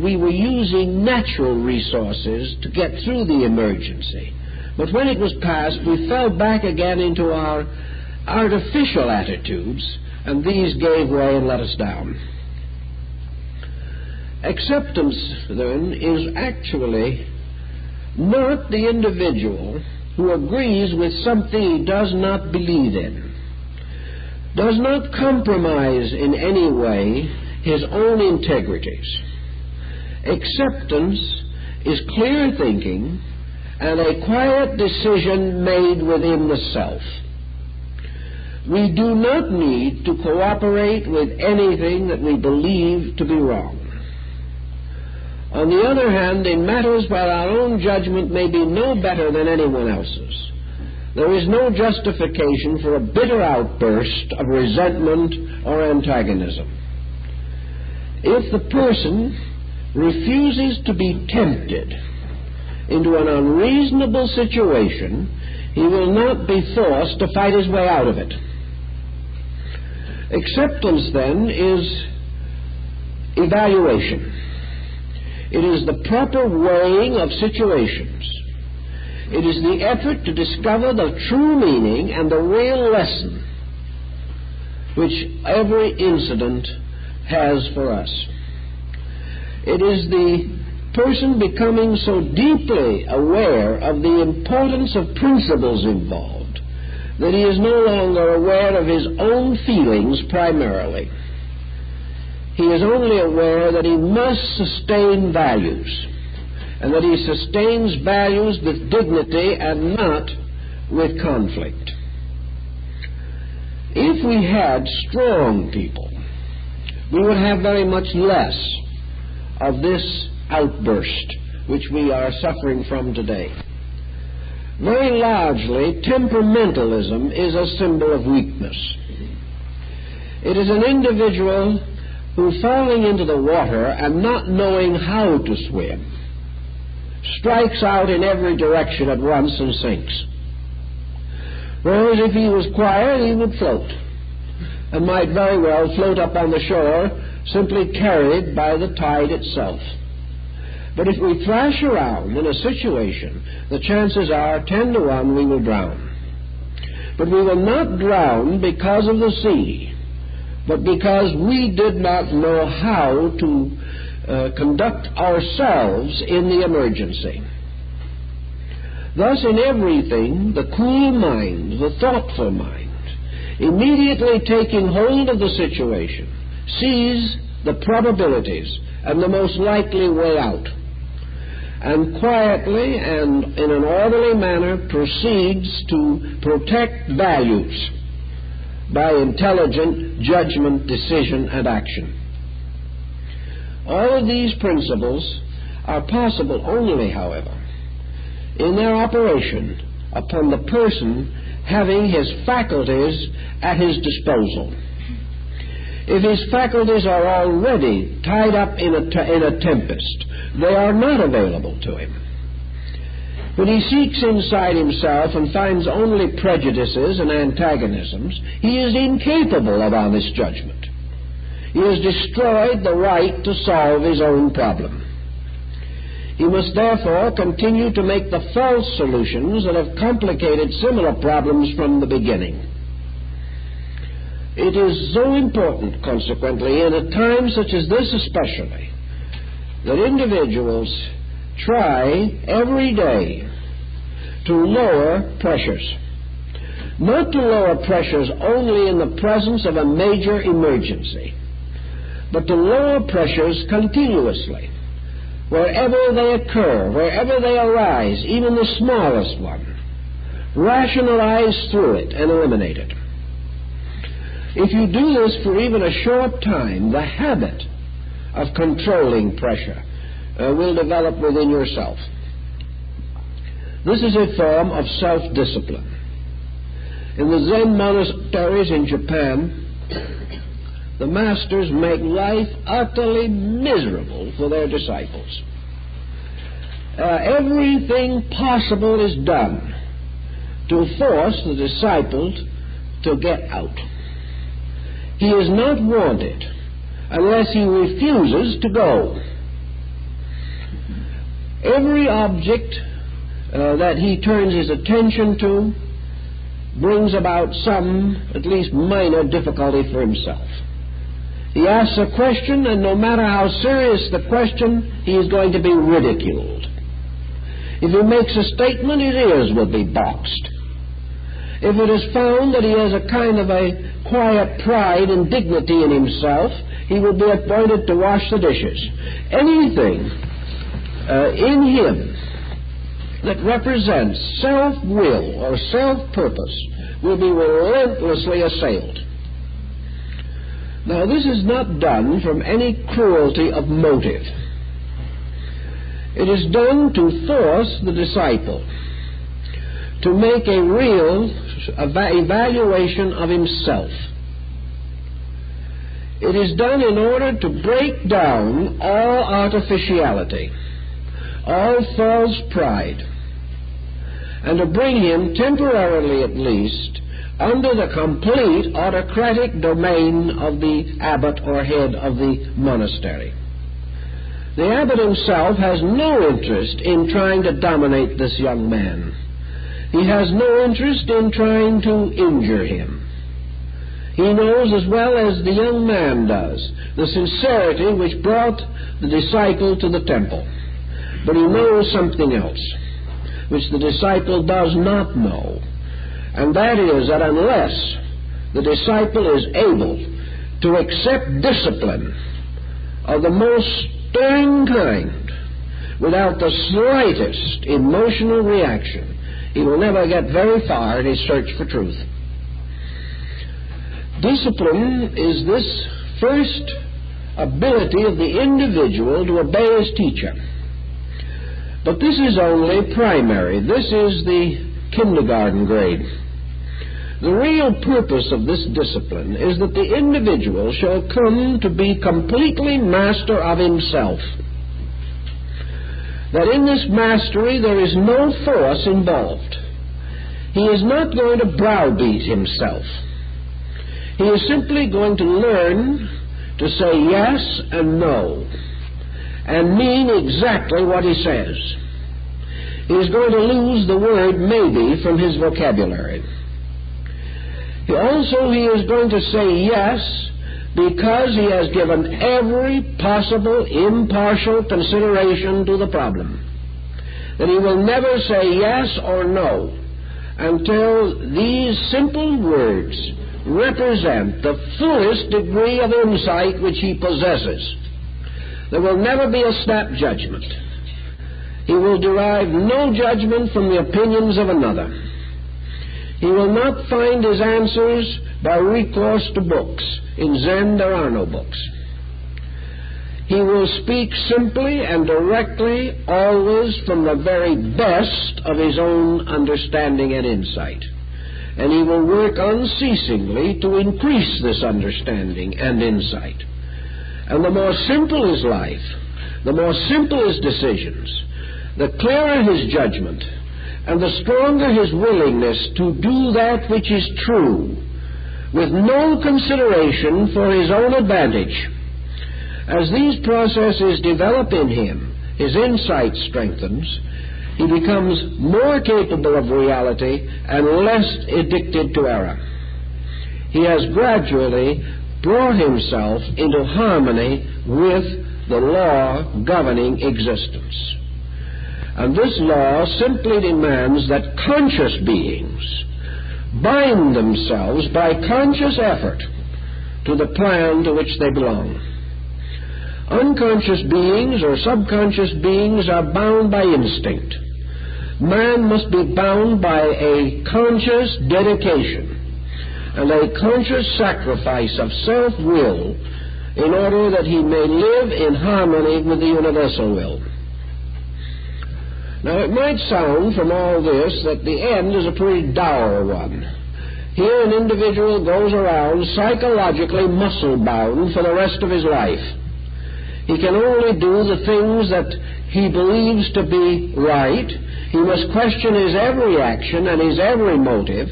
we were using natural resources to get through the emergency. But when it was past, we fell back again into our artificial attitudes, and these gave way and let us down. Acceptance, then, is actually not the individual who agrees with something he does not believe in, does not compromise in any way his own integrities. Acceptance is clear thinking and a quiet decision made within the self. We do not need to cooperate with anything that we believe to be wrong. On the other hand, in matters where our own judgment may be no better than anyone else's, there is no justification for a bitter outburst of resentment or antagonism. If the person refuses to be tempted into an unreasonable situation, he will not be forced to fight his way out of it. Acceptance, then, is evaluation. It is the proper weighing of situations. It is the effort to discover the true meaning and the real lesson which every incident has for us. It is the person becoming so deeply aware of the importance of principles involved that he is no longer aware of his own feelings primarily. He is only aware that he must sustain values, and that he sustains values with dignity and not with conflict. If we had strong people, we would have very much less of this outburst which we are suffering from today. Very largely, temperamentalism is a symbol of weakness. It is an individual who, falling into the water and not knowing how to swim, strikes out in every direction at once and sinks. Whereas if he was quiet, he would float, and might very well float up on the shore, simply carried by the tide itself. But if we thrash around in a situation, the chances are 10 to 1 we will drown. But we will not drown because of the sea, but because we did not know how to conduct ourselves in the emergency. Thus, in everything, the cool mind, the thoughtful mind, immediately taking hold of the situation, sees the probabilities and the most likely way out, and quietly and in an orderly manner proceeds to protect values by intelligent judgment, decision, and action. All of these principles are possible only, however, in their operation upon the person having his faculties at his disposal. If his faculties are already tied up in a tempest, they are not available to him. When he seeks inside himself and finds only prejudices and antagonisms, he is incapable of honest judgment. He has destroyed the right to solve his own problem. He must therefore continue to make the false solutions that have complicated similar problems from the beginning. It is so important, consequently, in a time such as this especially, that individuals try every day to lower pressures. Not to lower pressures only in the presence of a major emergency, but to lower pressures continuously, wherever they occur, wherever they arise, even the smallest one. Rationalize through it and eliminate it. If you do this for even a short time, the habit of controlling pressure will develop within yourself. This is a form of self-discipline. In the Zen monasteries in Japan, the masters make life utterly miserable for their disciples. Everything possible is done to force the disciples to get out. He is not wanted unless he refuses to go. Every object that he turns his attention to brings about some, at least minor, difficulty for himself. He asks a question, and no matter how serious the question, he is going to be ridiculed. If he makes a statement, his ears will be boxed. If it is found that he has a kind of a quiet pride and dignity in himself, he will be appointed to wash the dishes. Anything in him that represents self-will or self-purpose will be relentlessly assailed. Now, this is not done from any cruelty of motive. It is done to force the disciple to make a real evaluation of himself. It is done in order to break down all artificiality, all false pride, and to bring him, temporarily at least, under the complete autocratic domain of the abbot or head of the monastery. The abbot himself has no interest in trying to dominate this young man. He has no interest in trying to injure him. He knows as well as the young man does the sincerity which brought the disciple to the temple. But he knows something else, which the disciple does not know, and that is that unless the disciple is able to accept discipline of the most stern kind without the slightest emotional reaction, he will never get very far in his search for truth. Discipline is this first ability of the individual to obey his teacher. But this is only primary. This is the kindergarten grade. The real purpose of this discipline is that the individual shall come to be completely master of himself. That in this mastery there is no force involved. He is not going to browbeat himself. He is simply going to learn to say yes and no, and mean exactly what he says. He is going to lose the word maybe from his vocabulary. He is going to say yes because he has given every possible impartial consideration to the problem. That he will never say yes or no until these simple words represent the fullest degree of insight which he possesses. There will never be a snap judgment. He will derive no judgment from the opinions of another. He will not find his answers by recourse to books. In Zen there are no books. He will speak simply and directly, always from the very best of his own understanding and insight. And he will work unceasingly to increase this understanding and insight. And the more simple his life, the more simple his decisions, the clearer his judgment, and the stronger his willingness to do that which is true, with no consideration for his own advantage. As these processes develop in him, his insight strengthens, he becomes more capable of reality and less addicted to error. He has gradually brought himself into harmony with the law governing existence. And this law simply demands that conscious beings bind themselves by conscious effort to the plan to which they belong. Unconscious beings or subconscious beings are bound by instinct. Man must be bound by a conscious dedication and a conscious sacrifice of self-will in order that he may live in harmony with the universal will. Now, it might sound from all this that the end is a pretty dour one. Here an individual goes around psychologically muscle-bound for the rest of his life. He can only do the things that he believes to be right. He must question his every action and his every motive,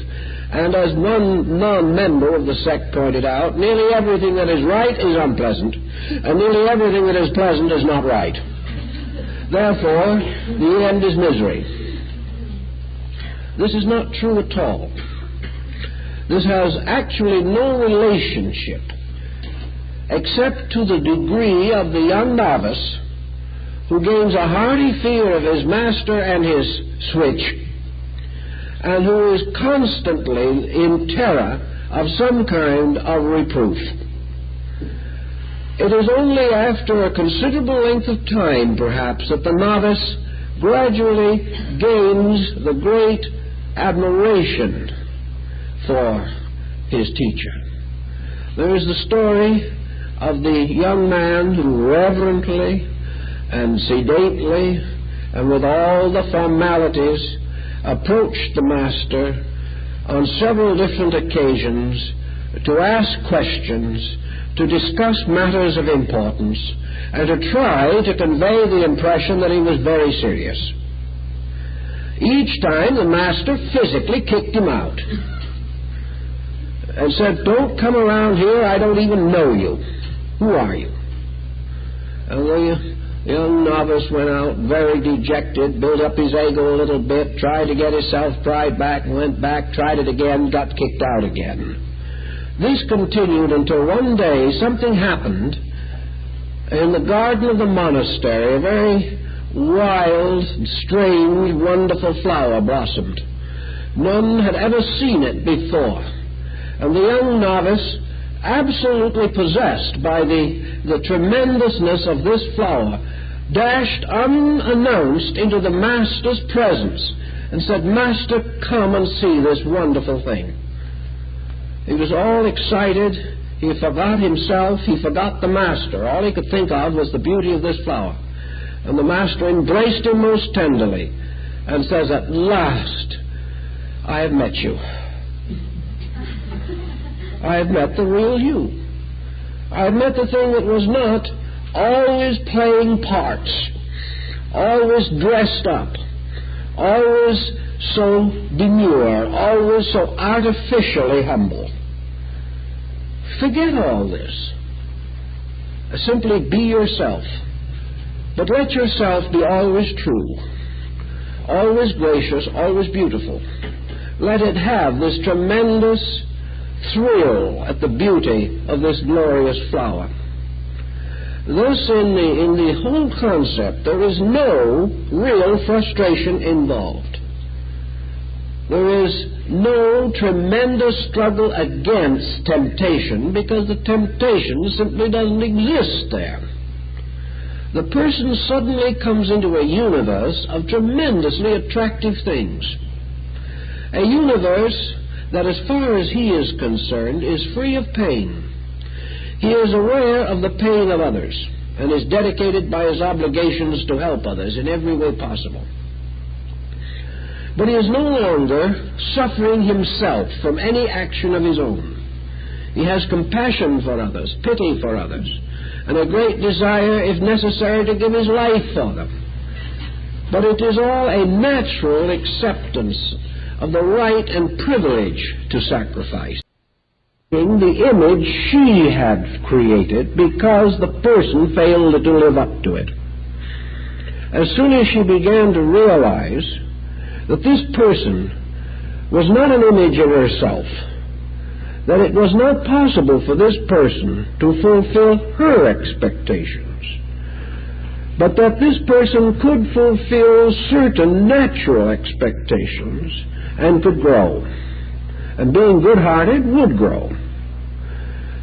And as one non-member of the sect pointed out, nearly everything that is right is unpleasant, and nearly everything that is pleasant is not right. Therefore, the end is misery. This is not true at all. This has actually no relationship except to the degree of the young novice who gains a hearty fear of his master and his switch, and who is constantly in terror of some kind of reproof. It is only after a considerable length of time, perhaps, that the novice gradually gains the great admiration for his teacher. There is the story of the young man who reverently and sedately and with all the formalities approached the master on several different occasions to ask questions, to discuss matters of importance, and to try to convey the impression that he was very serious. Each time the master physically kicked him out and said, "Don't come around here, I don't even know you. Who are you?" And the young novice went out very dejected, built up his ego a little bit, tried to get his self-pride back, went back, tried it again, got kicked out again. This continued until one day something happened in the garden of the monastery. A very wild, strange, wonderful flower blossomed. None had ever seen it before. And the young novice, absolutely possessed by the tremendousness of this flower, dashed unannounced into the master's presence and said, "Master, come and see this wonderful thing." He was all excited. He forgot himself. He forgot the master. All he could think of was the beauty of this flower. And the master embraced him most tenderly and says, "At last, I have met you. I have met the real you. I have met the thing that was not always playing parts, always dressed up, always so demure, always so artificially humble. Forget all this. Simply be yourself. But let yourself be always true, always gracious, always beautiful. Let it have this tremendous thrill at the beauty of this glorious flower." Thus, in the whole concept, there is no real frustration involved. There is no tremendous struggle against temptation, because the temptation simply doesn't exist there. The person suddenly comes into a universe of tremendously attractive things. A universe that, as far as he is concerned, is free of pain. He is aware of the pain of others and is dedicated by his obligations to help others in every way possible. But he is no longer suffering himself from any action of his own. He has compassion for others, pity for others, and a great desire, if necessary, to give his life for them. But it is all a natural acceptance of the right and privilege to sacrifice. The image she had created, because the person failed to live up to it. As soon as she began to realize that this person was not an image of herself, that it was not possible for this person to fulfill her expectations, but that this person could fulfill certain natural expectations and could grow, and being good-hearted would grow.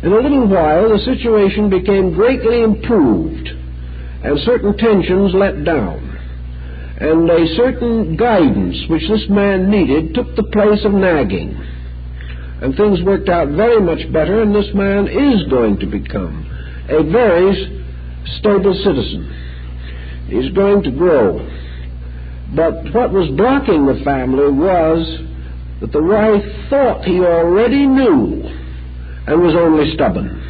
In a little while the situation became greatly improved, and certain tensions let down, and a certain guidance which this man needed took the place of nagging, and things worked out very much better, and this man is going to become a very stable citizen. He's going to grow. But what was blocking the family was that the wife thought he already knew and was only stubborn.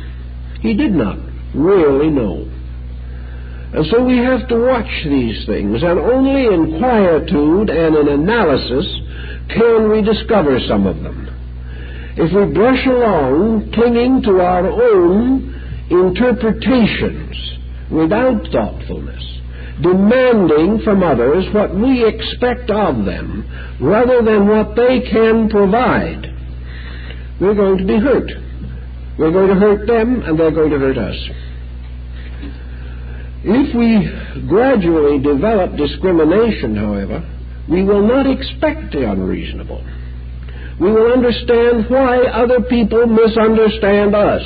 He did not really know. And so we have to watch these things, and only in quietude and in analysis can we discover some of them. if we brush along clinging to our own interpretations without thoughtfulness, demanding from others what we expect of them rather than what they can provide, we're going to be hurt. We're going to hurt them, and they're going to hurt us. If we gradually develop discrimination, however, we will not expect the unreasonable. We will understand why other people misunderstand us.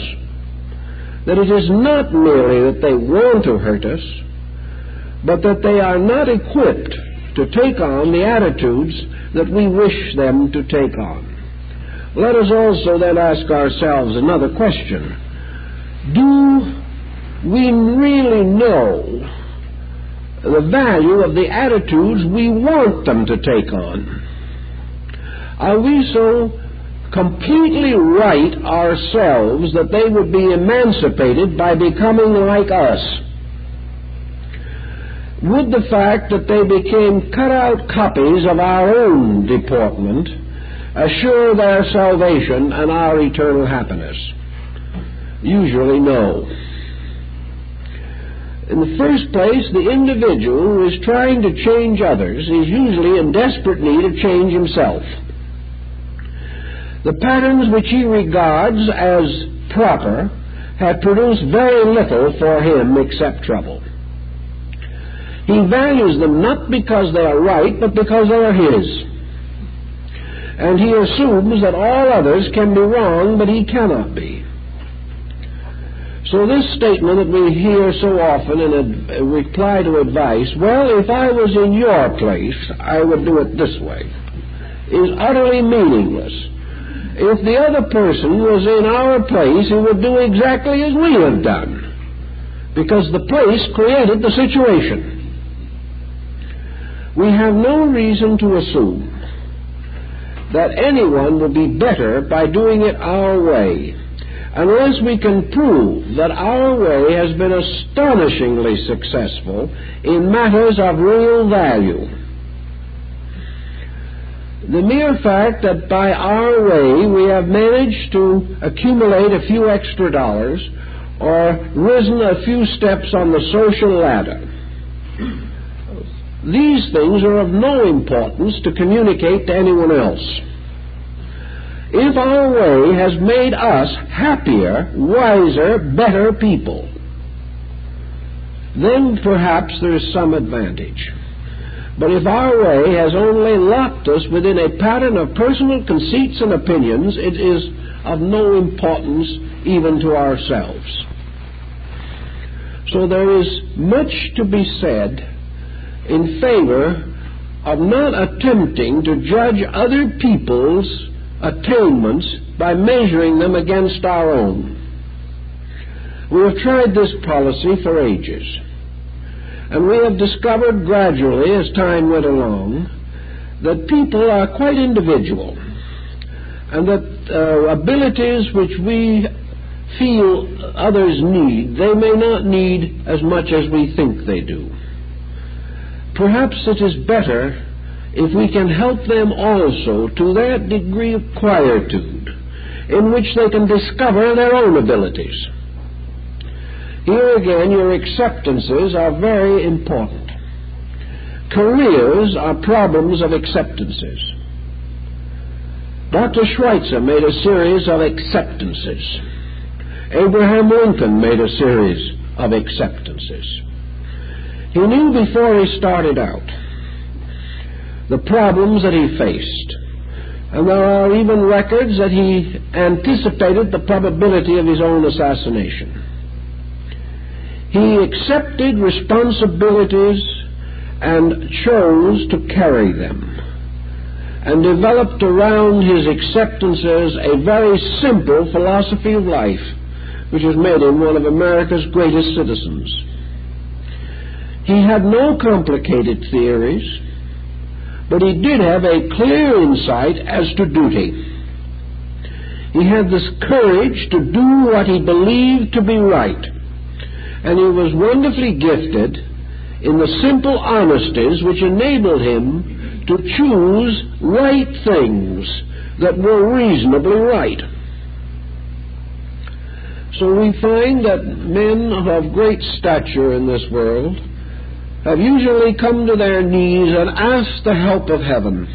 That it is not merely that they want to hurt us, but that they are not equipped to take on the attitudes that we wish them to take on. Let us also then ask ourselves another question. Do we really know the value of the attitudes we want them to take on? Are we so completely right ourselves that they would be emancipated by becoming like us? Would the fact that they became cut-out copies of our own deportment assure their salvation and our eternal happiness? Usually no. In the first place, the individual who is trying to change others is usually in desperate need of change himself. The patterns which he regards as proper have produced very little for him except trouble. He values them not because they are right, but because they are his. And he assumes that all others can be wrong, but he cannot be. So this statement that we hear so often in a reply to advice, well, if I was in your place, I would do it this way, is utterly meaningless. If the other person was in our place, he would do exactly as we have done, because the place created the situation. We have no reason to assume that anyone will be better by doing it our way, unless we can prove that our way has been astonishingly successful in matters of real value. The mere fact that by our way we have managed to accumulate a few extra dollars or risen a few steps on the social ladder, these things are of no importance to communicate to anyone else. If our way has made us happier, wiser, better people, then perhaps there is some advantage. But if our way has only locked us within a pattern of personal conceits and opinions, it is of no importance even to ourselves. So there is much to be said in favor of not attempting to judge other people's attainments by measuring them against our own. We have tried this policy for ages, and we have discovered gradually as time went along that people are quite individual, and that abilities which we feel others need, they may not need as much as we think they do. Perhaps it is better if we can help them also to that degree of quietude in which they can discover their own abilities. Here again, your acceptances are very important. Careers are problems of acceptances. Dr. Schweitzer made a series of acceptances. Abraham Lincoln made a series of acceptances. He knew before he started out the problems that he faced, and there are even records that he anticipated the probability of his own assassination. He accepted responsibilities and chose to carry them, and developed around his acceptances a very simple philosophy of life, which has made him one of America's greatest citizens. He had no complicated theories, but he did have a clear insight as to duty. He had this courage to do what he believed to be right, and he was wonderfully gifted in the simple honesties which enabled him to choose right things that were reasonably right. So we find that men of great stature in this world have usually come to their knees and asked the help of heaven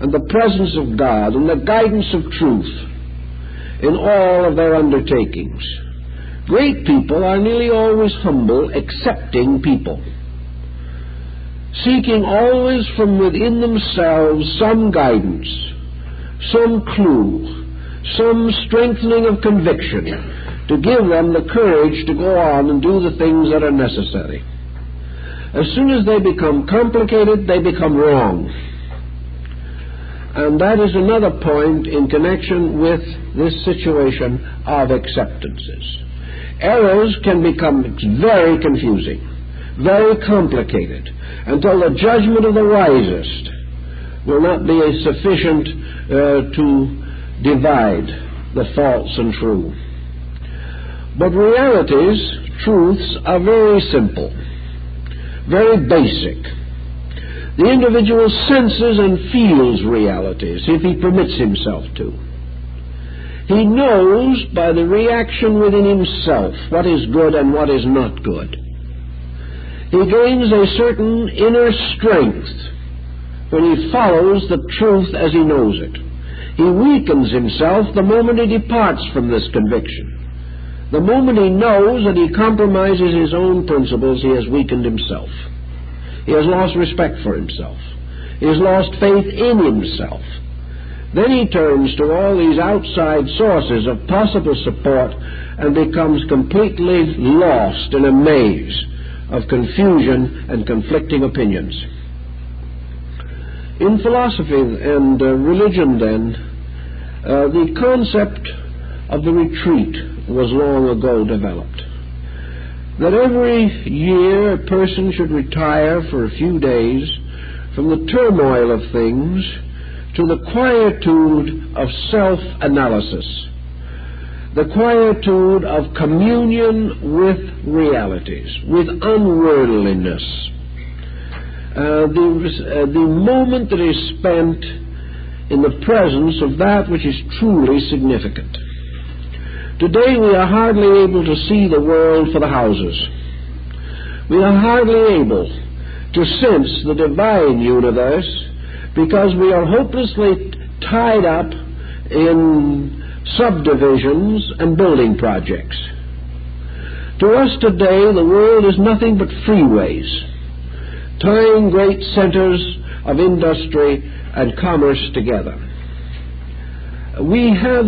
and the presence of God and the guidance of truth in all of their undertakings. Great people are nearly always humble, accepting people, seeking always from within themselves some guidance, some clue, some strengthening of conviction to give them the courage to go on and do the things that are necessary. As soon as they become complicated, they become wrong. And that is another point in connection with this situation of acceptances. Errors can become very confusing, very complicated, until the judgment of the wisest will not be sufficient to divide the false and true. But realities, truths, are very simple, very basic. The individual senses and feels realities if he permits himself to. He knows by the reaction within himself what is good and what is not good. He gains a certain inner strength when he follows the truth as he knows it. He weakens himself the moment he departs from this conviction. The moment he knows that he compromises his own principles, he has weakened himself. He has lost respect for himself. He has lost faith in himself. Then he turns to all these outside sources of possible support and becomes completely lost in a maze of confusion and conflicting opinions. In philosophy and religion, then, the concept of the retreat was long ago developed. That every year a person should retire for a few days from the turmoil of things to the quietude of self-analysis, the quietude of communion with realities, with unworldliness, the moment that is spent in the presence of that which is truly significant. Today we are hardly able to see the world for the houses. We are hardly able to sense the divine universe because we are hopelessly tied up in subdivisions and building projects. To us today, the world is nothing but freeways, tying great centers of industry and commerce together. We have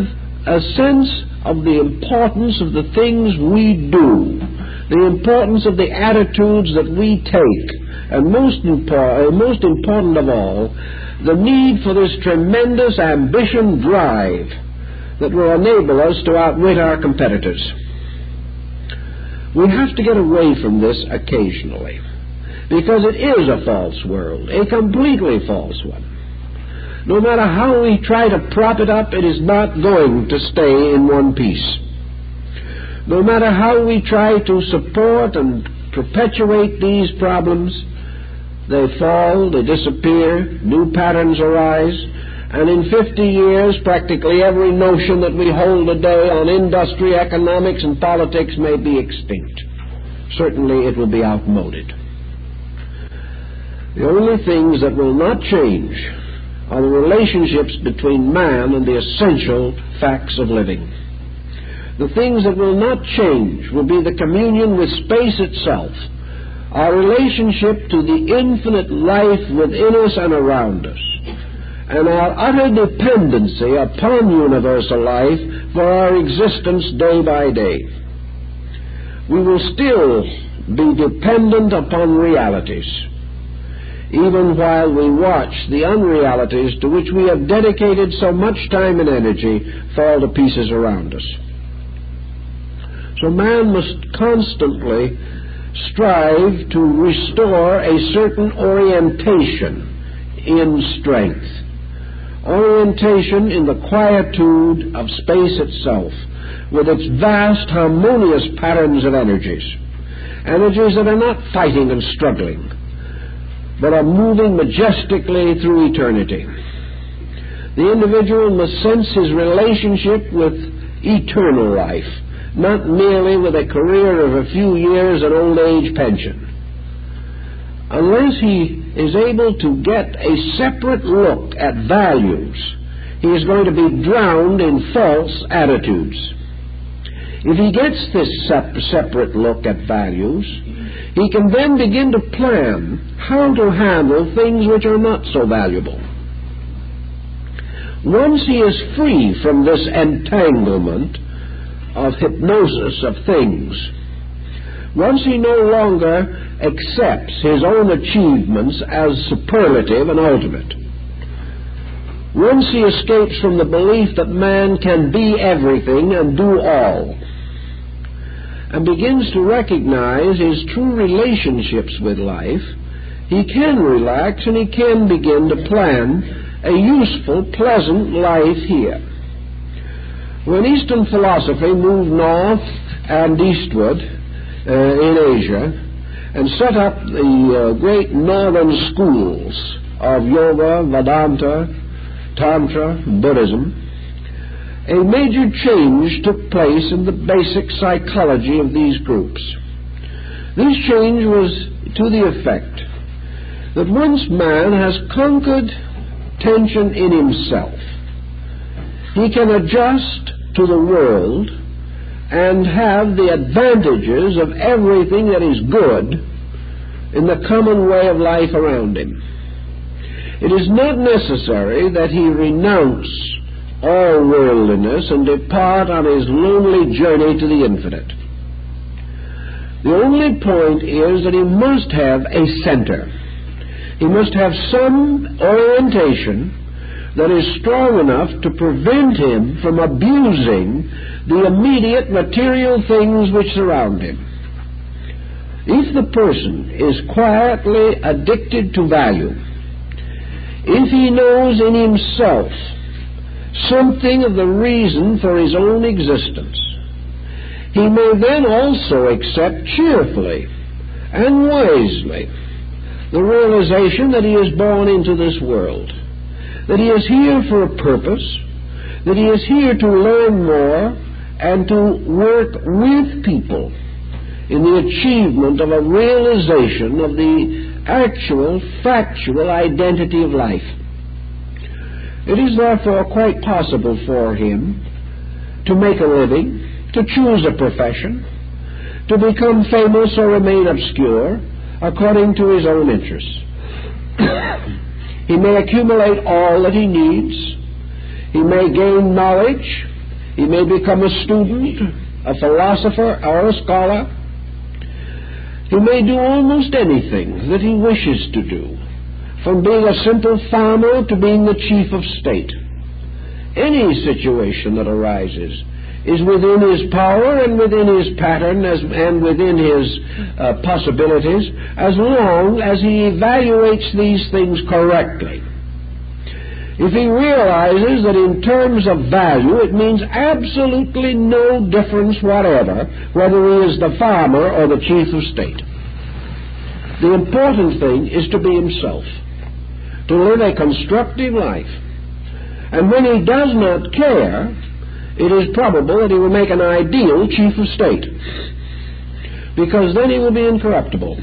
a sense of the importance of the things we do, the importance of the attitudes that we take, and most important of all, the need for this tremendous ambition drive that will enable us to outwit our competitors. We have to get away from this occasionally, because it is a false world, a completely false one. No matter how we try to prop it up, it is not going to stay in one piece. No matter how we try to support and perpetuate these problems, they fall, they disappear, new patterns arise, and in 50 years, practically every notion that we hold today on industry, economics, and politics may be extinct. Certainly it will be outmoded. The only things that will not change are the relationships between man and the essential facts of living. The things that will not change will be the communion with space itself, our relationship to the infinite life within us and around us, and our utter dependency upon universal life for our existence day by day. We will still be dependent upon realities, even while we watch the unrealities to which we have dedicated so much time and energy fall to pieces around us. So man must constantly strive to restore a certain orientation in strength, orientation in the quietude of space itself, with its vast harmonious patterns of energies that are not fighting and struggling, but are moving majestically through eternity. The individual must sense his relationship with eternal life, not merely with a career of a few years and old age pension. Unless he is able to get a separate look at values, he is going to be drowned in false attitudes. If he gets this separate look at values, he can then begin to plan how to handle things which are not so valuable. Once he is free from this entanglement of hypnosis of things, once he no longer accepts his own achievements as superlative and ultimate, once he escapes from the belief that man can be everything and do all, and begins to recognize his true relationships with life, he can relax and he can begin to plan a useful, pleasant life here. When Eastern philosophy moved north and eastward in Asia and set up the great northern schools of yoga, Vedanta, Tantra, Buddhism, a major change took place in the basic psychology of these groups. This change was to the effect that once man has conquered tension in himself, he can adjust to the world and have the advantages of everything that is good in the common way of life around him. It is not necessary that he renounce all worldliness and depart on his lonely journey to the infinite. The only point is that he must have a center. He must have some orientation that is strong enough to prevent him from abusing the immediate material things which surround him. If the person is quietly addicted to value, if he knows in himself something of the reason for his own existence, he may then also accept cheerfully and wisely the realization that he is born into this world, that he is here for a purpose, that he is here to learn more and to work with people in the achievement of a realization of the actual, factual identity of life. It is therefore quite possible for him to make a living, to choose a profession, to become famous or remain obscure according to his own interests. He may accumulate all that he needs. He may gain knowledge. He may become a student, a philosopher, or a scholar. He may do almost anything that he wishes to do, from being a simple farmer to being the chief of state. Any situation that arises is within his power and within his pattern and within his possibilities, as long as he evaluates these things correctly. If he realizes that in terms of value it means absolutely no difference whatever whether he is the farmer or the chief of state. The important thing is to be himself, to live a constructive life. And when he does not care, it is probable that he will make an ideal chief of state, because then he will be incorruptible.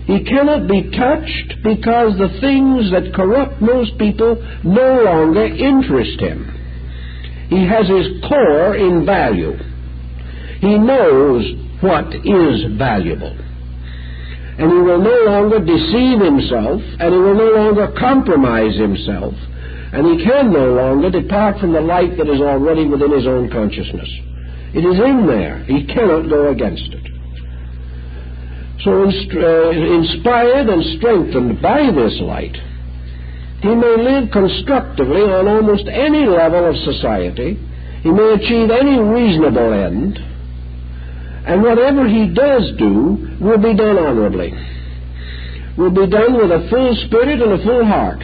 He cannot be touched because the things that corrupt most people no longer interest him. He has his core in value. He knows what is valuable. And he will no longer deceive himself, and he will no longer compromise himself, and he can no longer depart from the light that is already within his own consciousness. It is in there. He cannot go against it. So inspired and strengthened by this light, he may live constructively on almost any level of society. He may achieve any reasonable end, and whatever he does do will be done honorably, will be done with a full spirit and a full heart.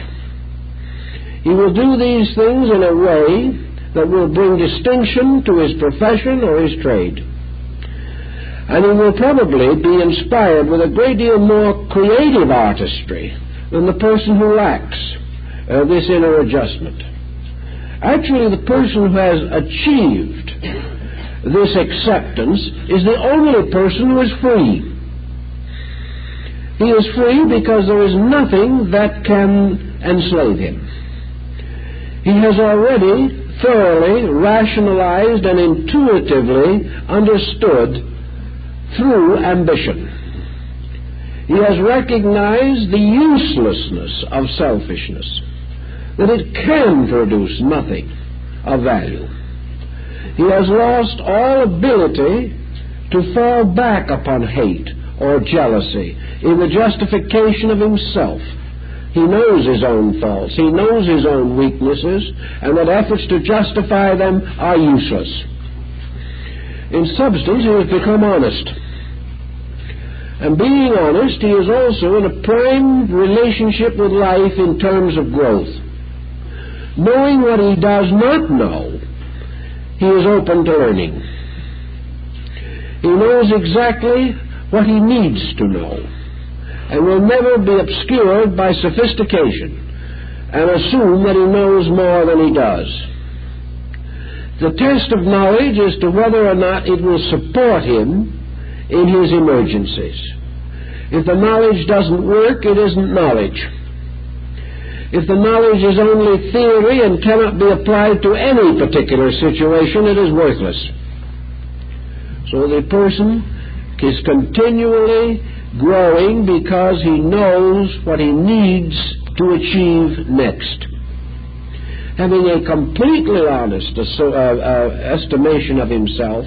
He will do these things in a way that will bring distinction to his profession or his trade. And he will probably be inspired with a great deal more creative artistry than the person who lacks, this inner adjustment. Actually, the person who has achieved this acceptance is the only person who is free. He is free because there is nothing that can enslave him. He has already thoroughly rationalized and intuitively understood through ambition. He has recognized the uselessness of selfishness, that it can produce nothing of value. He has lost all ability to fall back upon hate or jealousy in the justification of himself. He knows his own faults, he knows his own weaknesses, and that efforts to justify them are useless. In substance, he has become honest. And being honest, he is also in a prime relationship with life in terms of growth. Knowing what he does not know, he is open to learning. He knows exactly what he needs to know, and will never be obscured by sophistication and assume that he knows more than he does. The test of knowledge is to whether or not it will support him in his emergencies. If the knowledge doesn't work, it isn't knowledge. If the knowledge is only theory and cannot be applied to any particular situation, it is worthless. So the person is continually growing because he knows what he needs to achieve next. Having a completely honest estimation of himself,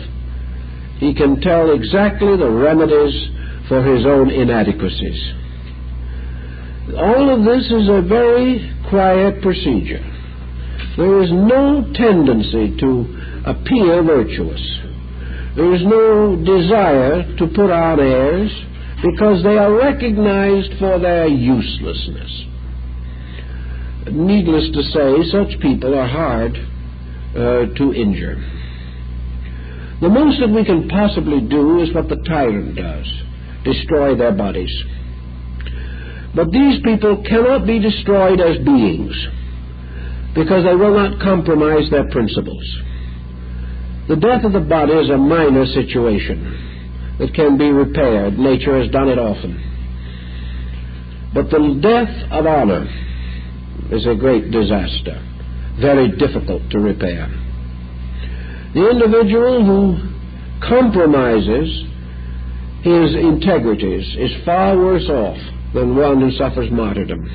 he can tell exactly the remedies for his own inadequacies. All of this is a very quiet procedure. There is no tendency to appear virtuous. There is no desire to put on airs, because they are recognized for their uselessness. Needless to say, such people are hard to injure. The most that we can possibly do is what the tyrant does: destroy their bodies. But these people cannot be destroyed as beings, because they will not compromise their principles. The death of the body is a minor situation that can be repaired. Nature has done it often. But the death of honor is a great disaster, very difficult to repair. The individual who compromises his integrities is far worse off than one who suffers martyrdom.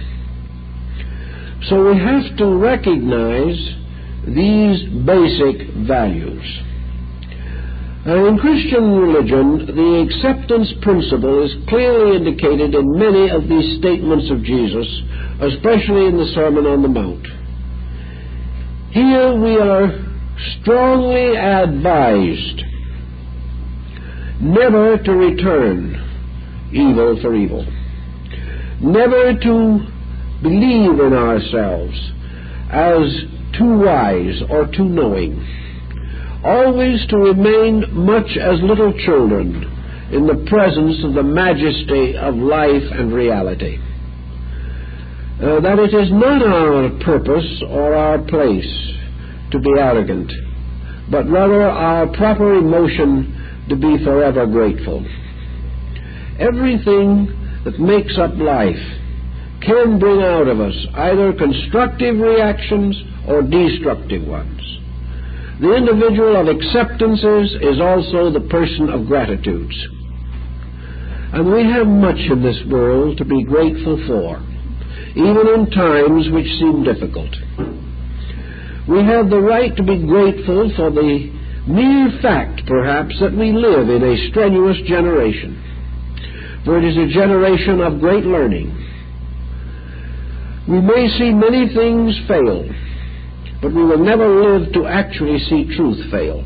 So we have to recognize these basic values. In Christian religion, the acceptance principle is clearly indicated in many of these statements of Jesus, especially in the Sermon on the Mount. Here we are strongly advised never to return evil for evil, never to believe in ourselves as too wise or too knowing, always to remain much as little children in the presence of the majesty of life and reality. That it is not our purpose or our place to be arrogant, but rather our proper emotion to be forever grateful. Everything that makes up life can bring out of us either constructive reactions or destructive ones. The individual of acceptances is also the person of gratitudes. And we have much in this world to be grateful for, even in times which seem difficult. We have the right to be grateful for the mere fact, perhaps, that we live in a strenuous generation, for it is a generation of great learning. We may see many things fail, but we will never live to actually see truth fail.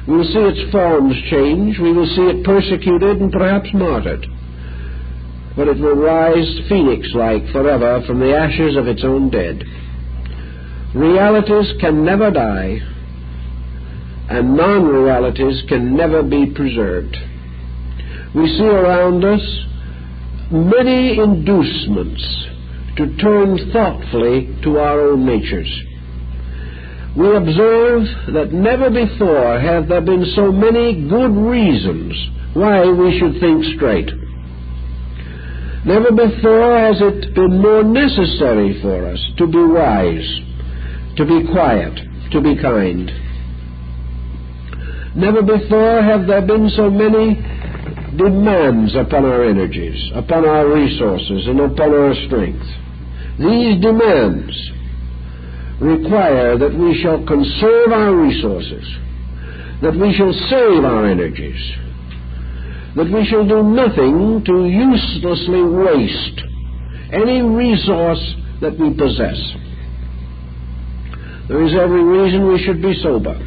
We will see its forms change, we will see it persecuted and perhaps martyred, but it will rise phoenix-like forever from the ashes of its own dead. Realities can never die, and non-realities can never be preserved. We see around us many inducements to turn thoughtfully to our own natures. We observe that never before have there been so many good reasons why we should think straight. Never before has it been more necessary for us to be wise, to be quiet, to be kind. Never before have there been so many demands upon our energies, upon our resources, and upon our strength. These demands require that we shall conserve our resources, that we shall save our energies, that we shall do nothing to uselessly waste any resource that we possess. There is every reason we should be sober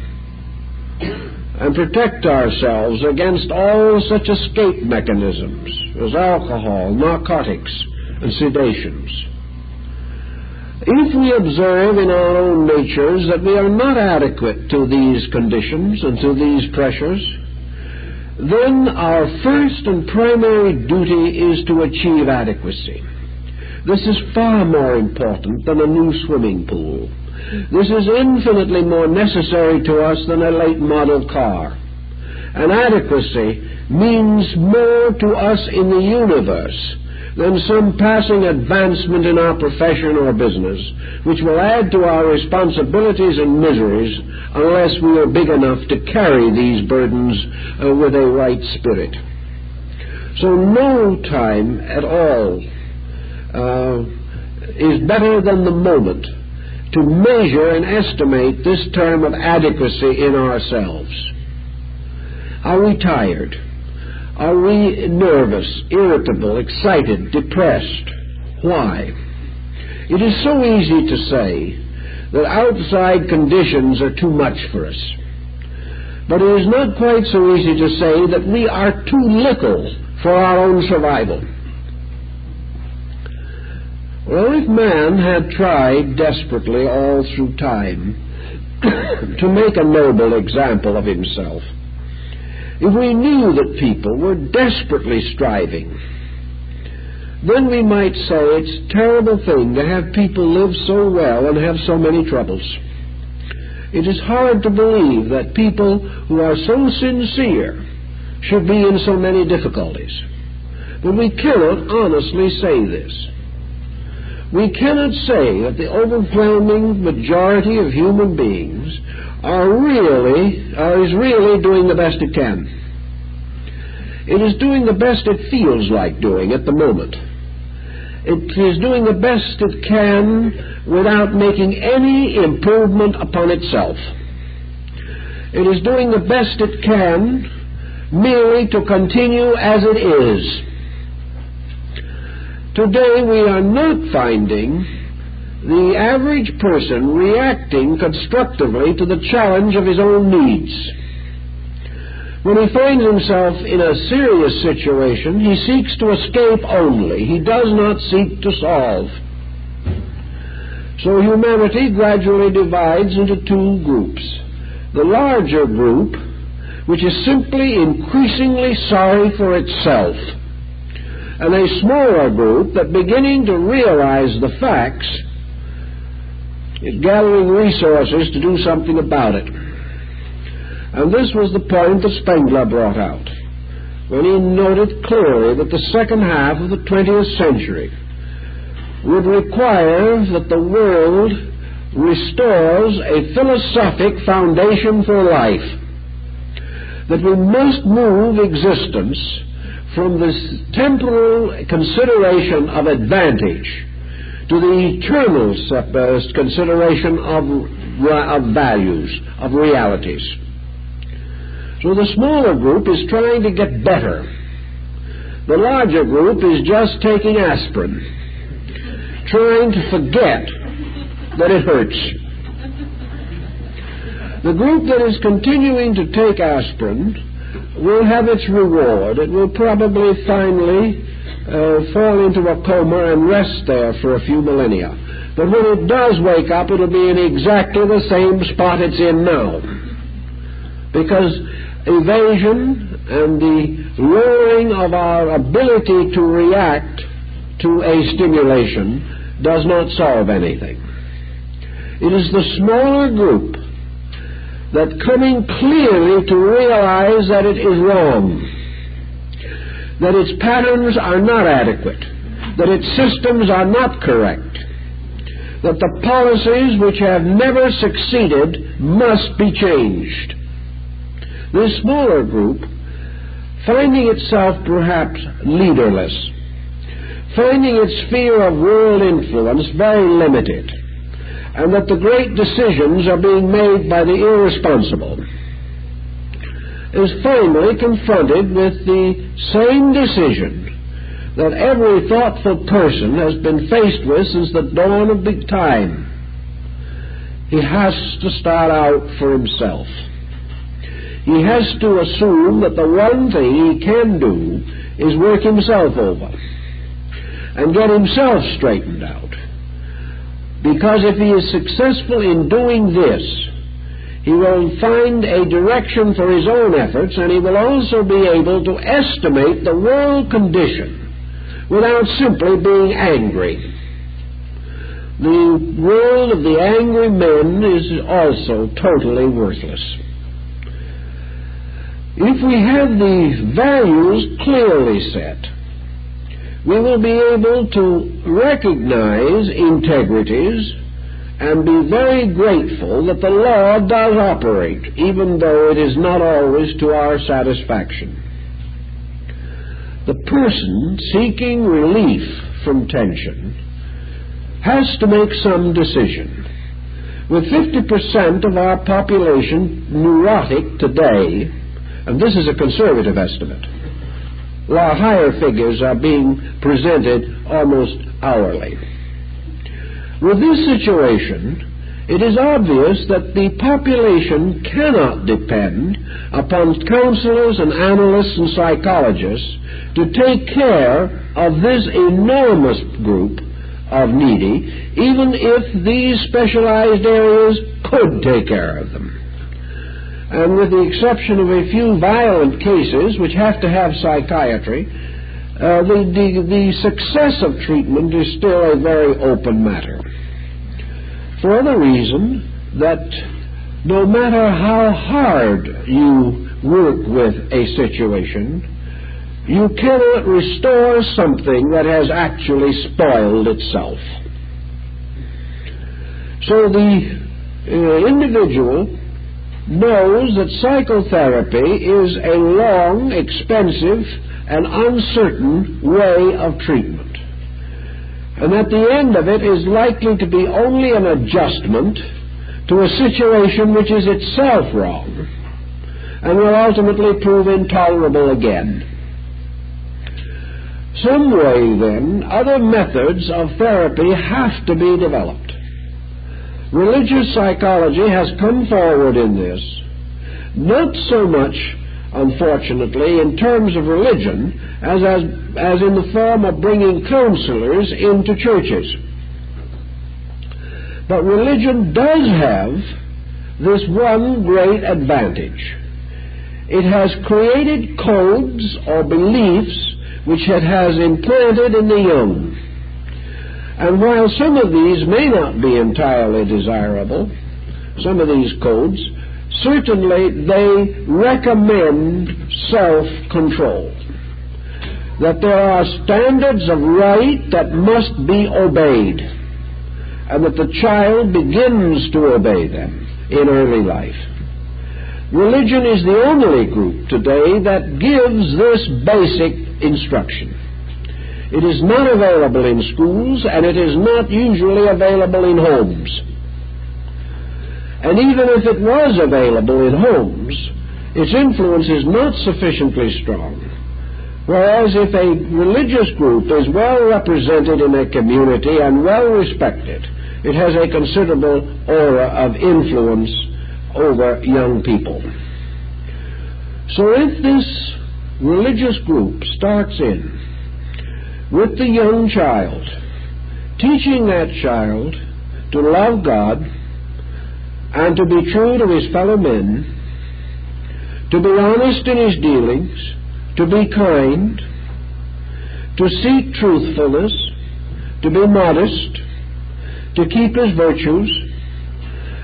and protect ourselves against all such escape mechanisms as alcohol, narcotics, and sedations. If we observe in our own natures that we are not adequate to these conditions and to these pressures, then our first and primary duty is to achieve adequacy. This is far more important than a new swimming pool. This is infinitely more necessary to us than a late model car. And adequacy means more to us in the universe than some passing advancement in our profession or business, which will add to our responsibilities and miseries unless we are big enough to carry these burdens with a right spirit. So no time at all is better than the moment to measure and estimate this term of adequacy in ourselves. Are we tired? Are we nervous, irritable, excited, depressed? Why? It is so easy to say that outside conditions are too much for us. But it is not quite so easy to say that we are too little for our own survival. Well, if man had tried desperately all through time to make a noble example of himself, if we knew that people were desperately striving, then we might say it's a terrible thing to have people live so well and have so many troubles. It is hard to believe that people who are so sincere should be in so many difficulties. But we cannot honestly say this. We cannot say that the overwhelming majority of human beings is really doing the best it can. It is doing the best it feels like doing at the moment. It is doing the best it can without making any improvement upon itself. It is doing the best it can merely to continue as it is. Today we are not finding the average person reacting constructively to the challenge of his own needs. When he finds himself in a serious situation, he seeks to escape only. He does not seek to solve. So humanity gradually divides into two groups. The larger group, which is simply increasingly sorry for itself, and a smaller group that, beginning to realize the facts, is gathering resources to do something about it. And this was the point that Spengler brought out when he noted clearly that the second half of the 20th century would require that the world restores a philosophic foundation for life, that we must move existence from this temporal consideration of advantage to the eternal consideration of values, of realities. So the smaller group is trying to get better. The larger group is just taking aspirin, trying to forget that it hurts. The group that is continuing to take aspirin will have its reward. It will probably finally fall into a coma and rest there for a few millennia. But when it does wake up, it'll be in exactly the same spot it's in now. Because evasion and the lowering of our ability to react to a stimulation does not solve anything. It is the smaller group that, coming clearly to realize that it is wrong, that its patterns are not adequate, that its systems are not correct, that the policies which have never succeeded must be changed. This smaller group, finding itself perhaps leaderless, finding its sphere of world influence very limited, and that the great decisions are being made by the irresponsible, is finally confronted with the same decision that every thoughtful person has been faced with since the dawn of the time. He has to start out for himself. He has to assume that the one thing he can do is work himself over and get himself straightened out. Because if he is successful in doing this, he will find a direction for his own efforts, and he will also be able to estimate the world condition without simply being angry. The world of the angry men is also totally worthless. If we have the values clearly set, we will be able to recognize integrities and be very grateful that the law does operate, even though it is not always to our satisfaction. The person seeking relief from tension has to make some decision. With 50% of our population neurotic today, and this is a conservative estimate, while higher figures are being presented almost hourly. With this situation, it is obvious that the population cannot depend upon counselors and analysts and psychologists to take care of this enormous group of needy, even if these specialized areas could take care of them. And with the exception of a few violent cases which have to have psychiatry, the success of treatment is still a very open matter. For the reason that no matter how hard you work with a situation, you cannot restore something that has actually spoiled itself. So the individual knows that psychotherapy is a long, expensive, and uncertain way of treatment, and at the end of it is likely to be only an adjustment to a situation which is itself wrong and will ultimately prove intolerable again. Some way, then, other methods of therapy have to be developed. Religious psychology has come forward in this, not so much, unfortunately, in terms of religion, as in the form of bringing counselors into churches. But religion does have this one great advantage. It has created codes or beliefs which it has implanted in the young. And while some of these may not be entirely desirable, some of these codes, certainly they recommend self-control. That there are standards of right that must be obeyed, and that the child begins to obey them in early life. Religion is the only group today that gives this basic instruction. It is not available in schools, and it is not usually available in homes. And even if it was available in homes, its influence is not sufficiently strong. Whereas if a religious group is well represented in a community and well respected, it has a considerable aura of influence over young people. So if this religious group starts in with the young child, teaching that child to love God and to be true to his fellow men, to be honest in his dealings, to be kind, to seek truthfulness, to be modest, to keep his virtues,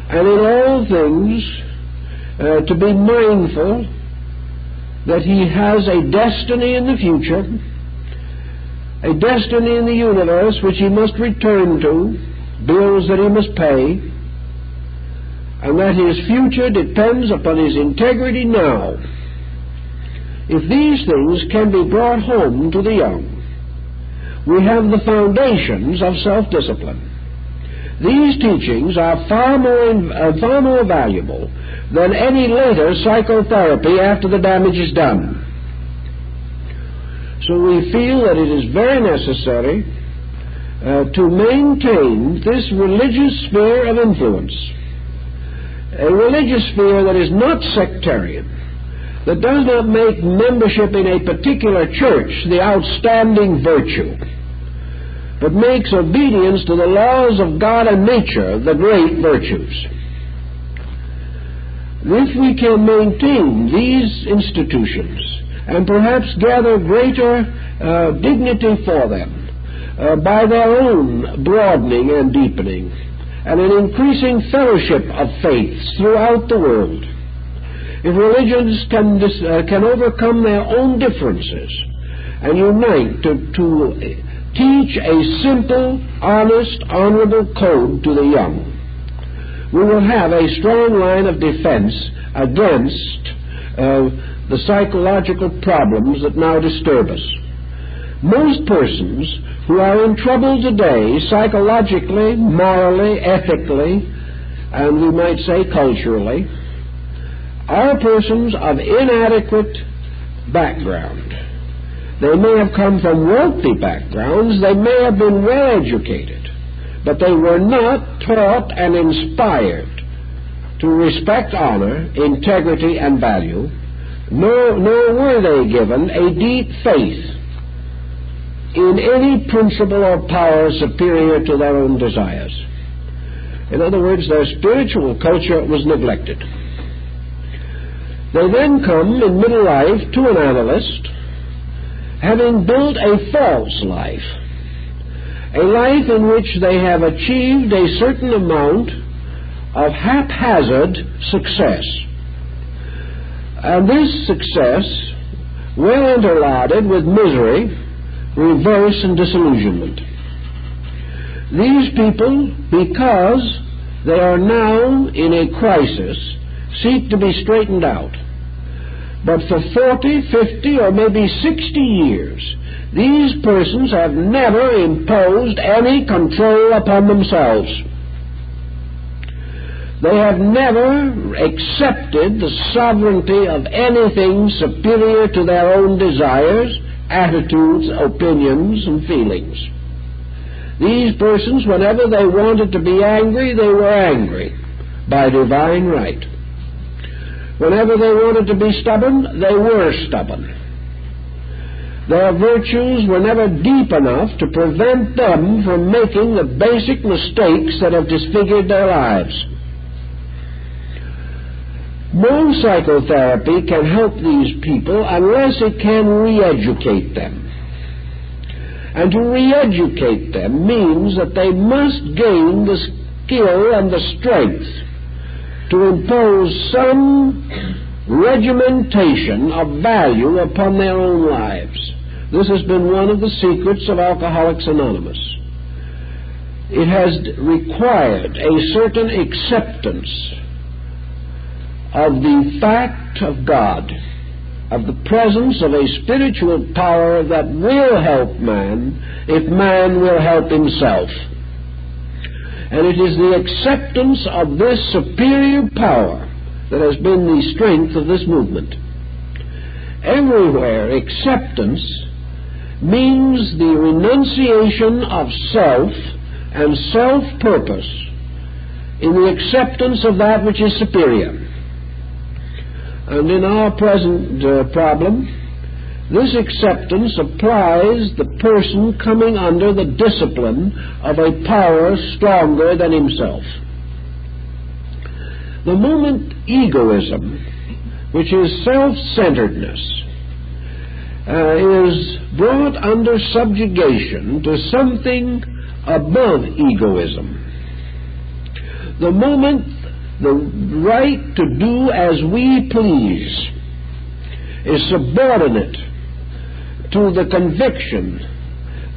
and in all things to be mindful that he has a destiny in the future, a destiny in the universe which he must return to, bills that he must pay, and that his future depends upon his integrity now. If these things can be brought home to the young, we have the foundations of self-discipline. These teachings are far more valuable than any later psychotherapy after the damage is done. So we feel that it is very necessary to maintain this religious sphere of influence, a religious sphere that is not sectarian, that does not make membership in a particular church the outstanding virtue, but makes obedience to the laws of God and nature the great virtues. If we can maintain these institutions and perhaps gather greater dignity for them by their own broadening and deepening and an increasing fellowship of faiths throughout the world, if religions can overcome their own differences and unite to teach a simple, honest, honorable code to the young, we will have a strong line of defense against the psychological problems that now disturb us. Most persons who are in trouble today, psychologically, morally, ethically, and we might say culturally, are persons of inadequate background. They may have come from wealthy backgrounds, they may have been well educated, but they were not taught and inspired to respect honor, integrity, and value, nor were they given a deep faith in any principle or power superior to their own desires. In other words, their spiritual culture was neglected. They then come in middle life to an analyst, having built a false life, a life in which they have achieved a certain amount of haphazard success. And this success, well interlarded with misery, reverse, and disillusionment. These people, because they are now in a crisis, seek to be straightened out. But for 40, 50, or maybe 60 years, these persons have never imposed any control upon themselves. They have never accepted the sovereignty of anything superior to their own desires, attitudes, opinions, and feelings. These persons, whenever they wanted to be angry, they were angry by divine right. Whenever they wanted to be stubborn, they were stubborn. Their virtues were never deep enough to prevent them from making the basic mistakes that have disfigured their lives. No psychotherapy can help these people unless it can re-educate them. And to re-educate them means that they must gain the skill and the strength to impose some regimentation of value upon their own lives. This has been one of the secrets of Alcoholics Anonymous. It has required a certain acceptance of the fact of God, of the presence of a spiritual power that will help man if man will help himself. And it is the acceptance of this superior power that has been the strength of this movement. Everywhere, acceptance means the renunciation of self and self-purpose in the acceptance of that which is superior. And in our present problem, this acceptance applies the person coming under the discipline of a power stronger than himself. The moment egoism, which is self-centeredness, is brought under subjugation to something above egoism, The moment the right to do as we please is subordinate to the conviction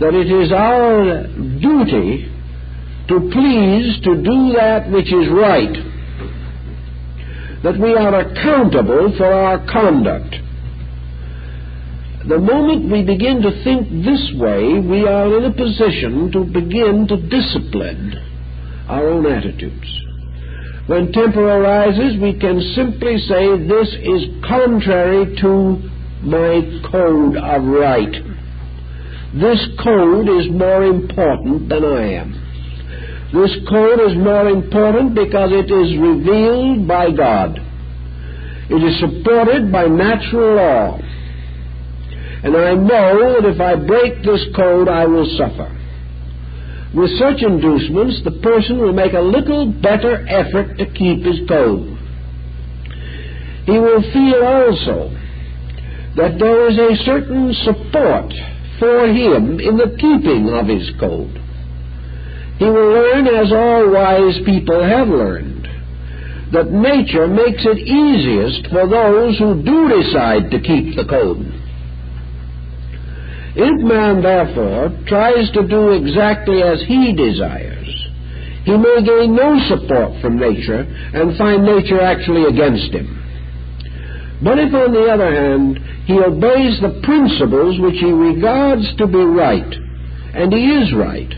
that it is our duty to please to do that which is right, that we are accountable for our conduct. The moment we begin to think this way, we are in a position to begin to discipline our own attitudes. When temper arises, we can simply say, this is contrary to my code of right. This code is more important than I am. This code is more important because it is revealed by God. It is supported by natural law. And I know that if I break this code, I will suffer. With such inducements, the person will make a little better effort to keep his code. He will feel also that there is a certain support for him in the keeping of his code. He will learn, as all wise people have learned, that nature makes it easiest for those who do decide to keep the code. If man, therefore, tries to do exactly as he desires, he may gain no support from nature and find nature actually against him. But if, on the other hand, he obeys the principles which he regards to be right, and he is right,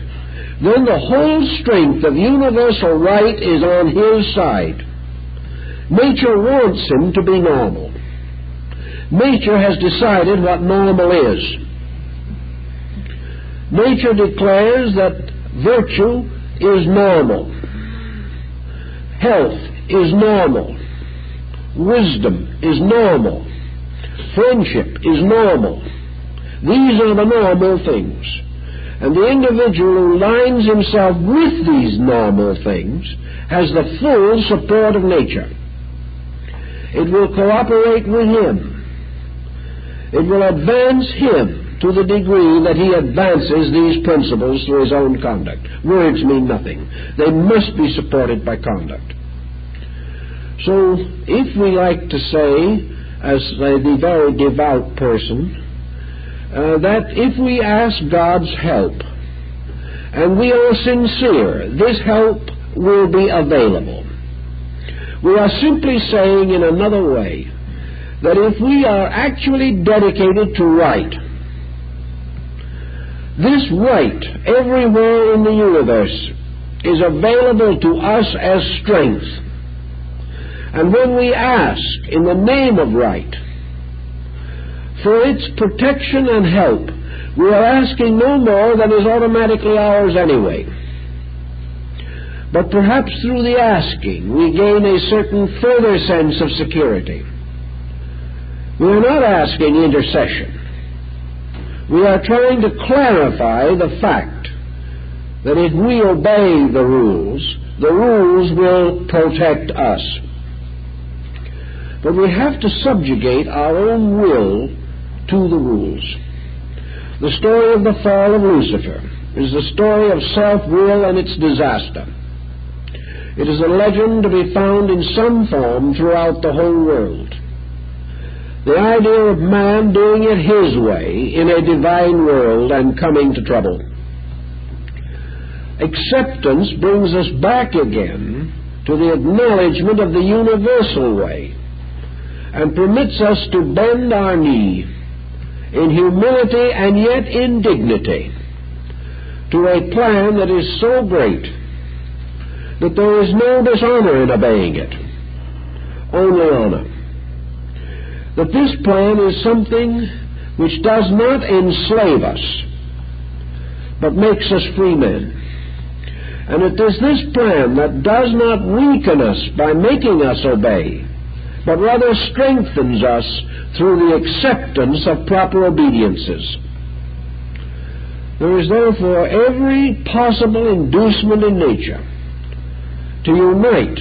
then the whole strength of universal right is on his side. Nature wants him to be normal. Nature has decided what normal is. Nature declares that virtue is normal, health is normal, wisdom is normal, friendship is normal. These are the normal things. And the individual who lines himself with these normal things has the full support of nature. It will cooperate with him. It will advance him to the degree that he advances these principles through his own conduct. Words mean nothing. They must be supported by conduct. So, if we like to say, as the very devout person, that if we ask God's help, and we are sincere, this help will be available. We are simply saying in another way, that if we are actually dedicated to right, this right everywhere in the universe is available to us as strength. And when we ask in the name of right for its protection and help, we are asking no more than is automatically ours anyway. But perhaps through the asking we gain a certain further sense of security. We are not asking intercession. We are trying to clarify the fact that if we obey the rules will protect us. But we have to subjugate our own will to the rules. The story of the fall of Lucifer is the story of self-will and its disaster. It is a legend to be found in some form throughout the whole world. The idea of man doing it his way in a divine world and coming to trouble. Acceptance brings us back again to the acknowledgement of the universal way and permits us to bend our knee in humility and yet in dignity to a plan that is so great that there is no dishonor in obeying it, only honor. That this plan is something which does not enslave us, but makes us free men. And it is this plan that does not weaken us by making us obey, but rather strengthens us through the acceptance of proper obediences. There is therefore every possible inducement in nature to unite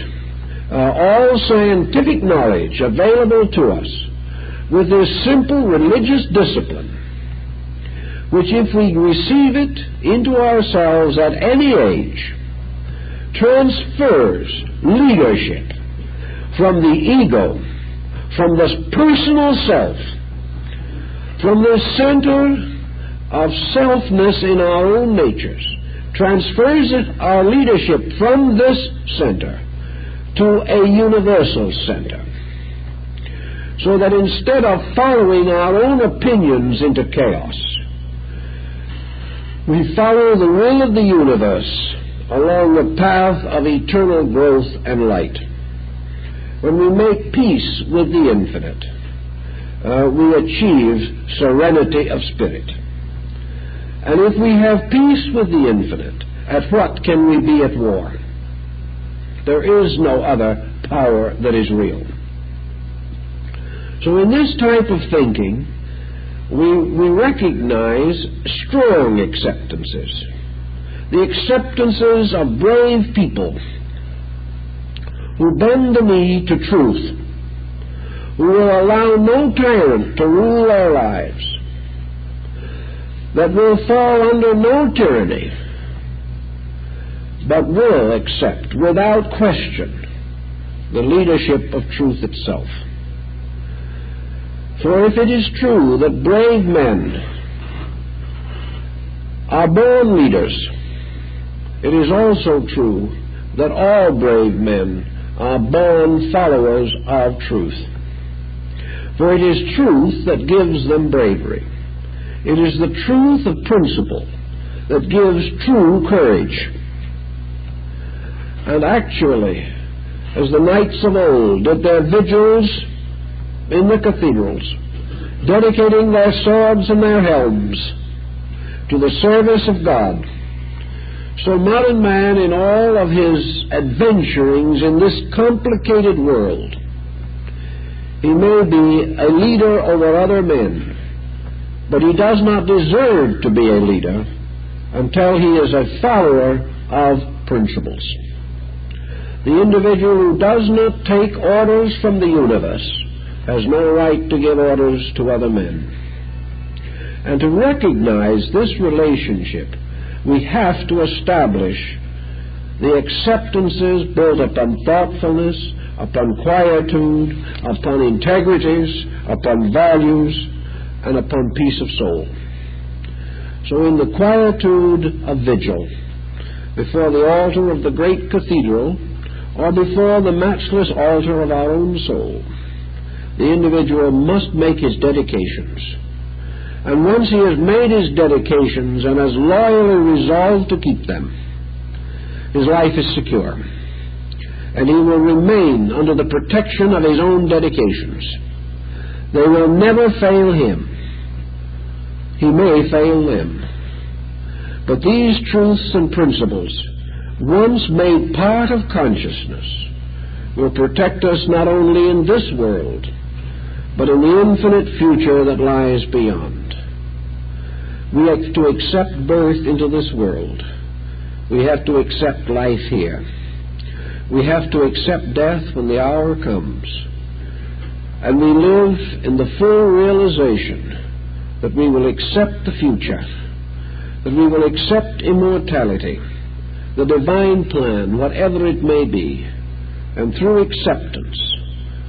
all scientific knowledge available to us with this simple religious discipline, which if we receive it into ourselves at any age, transfers leadership from the ego, from this personal self, from the center of selfness in our own natures, transfers our leadership from this center to a universal center. So that instead of following our own opinions into chaos, we follow the will of the universe along the path of eternal growth and light. When we make peace with the infinite, we achieve serenity of spirit. And if we have peace with the infinite, at what can we be at war? There is no other power that is real. So in this type of thinking, we recognize strong acceptances. The acceptances of brave people who bend the knee to truth, who will allow no tyrant to rule their lives, that will fall under no tyranny, but will accept without question the leadership of truth itself. For if it is true that brave men are born leaders, it is also true that all brave men are born followers of truth. For it is truth that gives them bravery. It is the truth of principle that gives true courage. And actually, as the knights of old did their vigils in the cathedrals, dedicating their swords and their helms to the service of God, so modern man, in all of his adventurings in this complicated world, he may be a leader over other men, but he does not deserve to be a leader until he is a follower of principles. The individual who does not take orders from the universe has no right to give orders to other men. And to recognize this relationship, we have to establish the acceptances built upon thoughtfulness, upon quietude, upon integrities, upon values, and upon peace of soul. So in the quietude of vigil, before the altar of the great cathedral, or before the matchless altar of our own soul, the individual must make his dedications. And once he has made his dedications and has loyally resolved to keep them, his life is secure. And he will remain under the protection of his own dedications. They will never fail him. He may fail them. But these truths and principles, once made part of consciousness, will protect us not only in this world, but in the infinite future that lies beyond. We have to accept birth into this world. We have to accept life here. We have to accept death when the hour comes. And we live in the full realization that we will accept the future, that we will accept immortality, the divine plan, whatever it may be, and through acceptance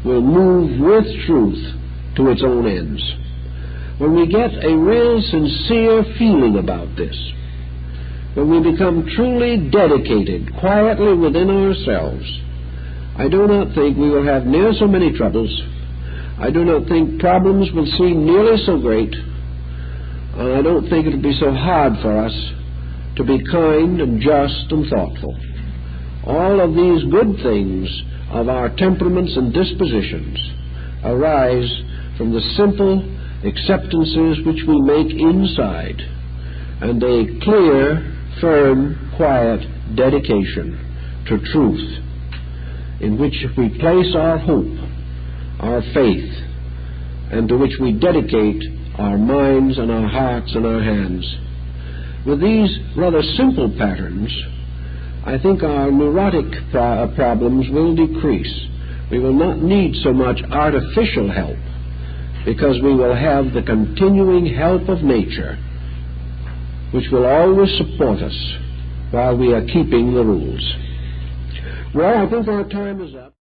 will move with truth to its own ends. When we get a real sincere feeling about this, when we become truly dedicated quietly within ourselves, I do not think we will have near so many troubles. I do not think problems will seem nearly so great. And I don't think it will be so hard for us to be kind and just and thoughtful. All of these good things of our temperaments and dispositions arise from the simple acceptances which we make inside, and a clear, firm, quiet dedication to truth, in which we place our hope, our faith, and to which we dedicate our minds and our hearts and our hands. With these rather simple patterns, I think our neurotic problems will decrease. We will not need so much artificial help, because we will have the continuing help of nature, which will always support us while we are keeping the rules. Well, I think our time is up.